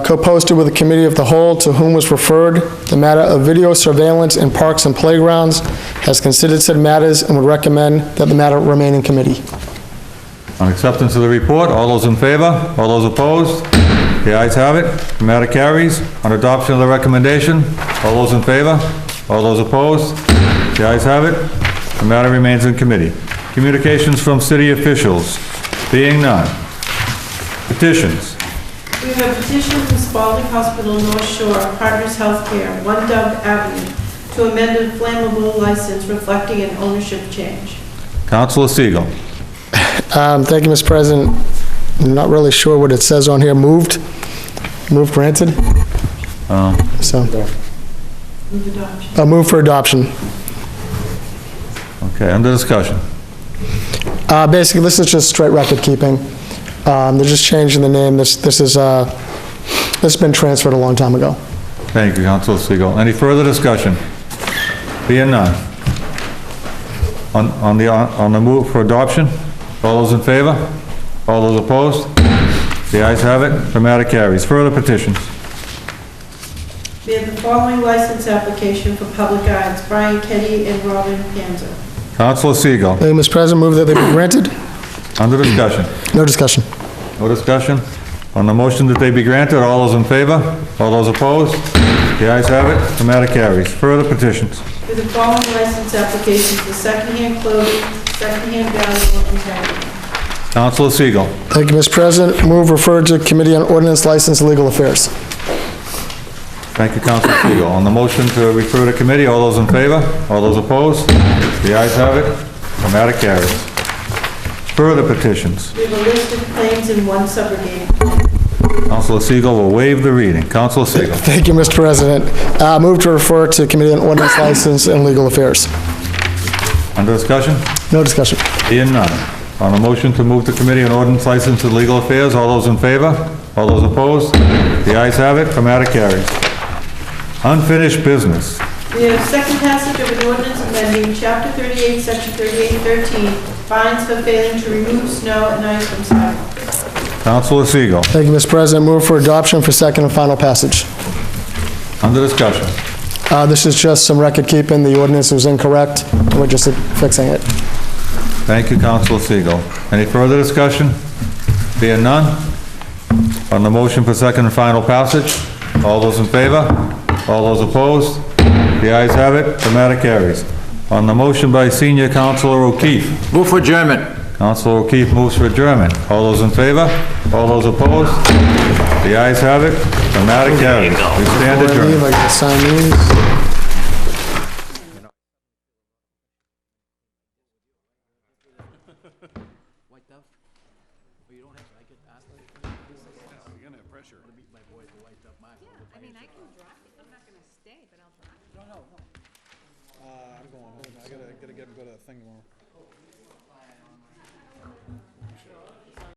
co-posted with the Committee of the Whole, to whom was referred the matter of video surveillance in parks and playgrounds, has considered said matters and would recommend that the matter remain in committee. On acceptance of the report, all those in favor? All those opposed? The ayes have it. The matter carries. On adoption of the recommendation, all those in favor? All those opposed? The ayes have it. The matter remains in committee. Communications from city officials. Being none. Petitions. We have a petition from Spalding Hospital North Shore, Partners Healthcare, 1 Dove Avenue, to amend a flammable license reflecting an ownership change. Councilor Segal. Thank you, Mr. President. I'm not really sure what it says on here. Moved granted? So, Move adoption. move for adoption. Okay, under discussion. Basically, this is just straight record keeping. They're just changing the name. This has been transferred a long time ago. Thank you, Councilor Segal. Any further discussion? Being none. On the move for adoption, all those in favor? All those opposed? The ayes have it. The matter carries. Further petitions. We have the following license application for public guides, Brian Ketty and Robin Panzer. Councilor Segal. Thank you, Mr. President. Move that they be granted. Under discussion. No discussion. No discussion? On the motion that they be granted, all those in favor? All those opposed? The ayes have it. The matter carries. Further petitions. We have the following license applications for secondhand clothing, secondhand valuable and tag. Councilor Segal. Thank you, Mr. President. Move referred to Committee on Ordinance, License, and Legal Affairs. Thank you, Councilor Segal. On the motion to refer to committee, all those in favor? All those opposed? The ayes have it. The matter carries. Further petitions. We have a list of claims in one subrogate. Councilor Segal will waive the reading. Councilor Segal. Thank you, Mr. President. Move to refer to Committee on Ordinance, License, and Legal Affairs. Under discussion? No discussion. Being none. On the motion to move to committee on ordinance, license, and legal affairs, all those in favor? All those opposed? The ayes have it. The matter carries. Unfinished business. We have second passage of an ordinance amending Chapter 38, Section 3813, fines for failing to remove snow and ice from sidewalks. Councilor Segal. Thank you, Mr. President. Move for adoption for second and final passage. Under discussion. This is just some record keeping. The ordinance was incorrect. We're just fixing it. Thank you, Councilor Segal. Any further discussion? Being none. On the motion for second and final passage, all those in favor? All those opposed? The ayes have it. The matter carries. On the motion by Senior Councilor O'Keefe. Move for adjournment. Councilor O'Keefe moves for adjournment. All those in favor? All those opposed? The ayes have it. The matter carries. We stand adjourned. Leave, I gotta sign these. I gotta get him to go to that thing tomorrow.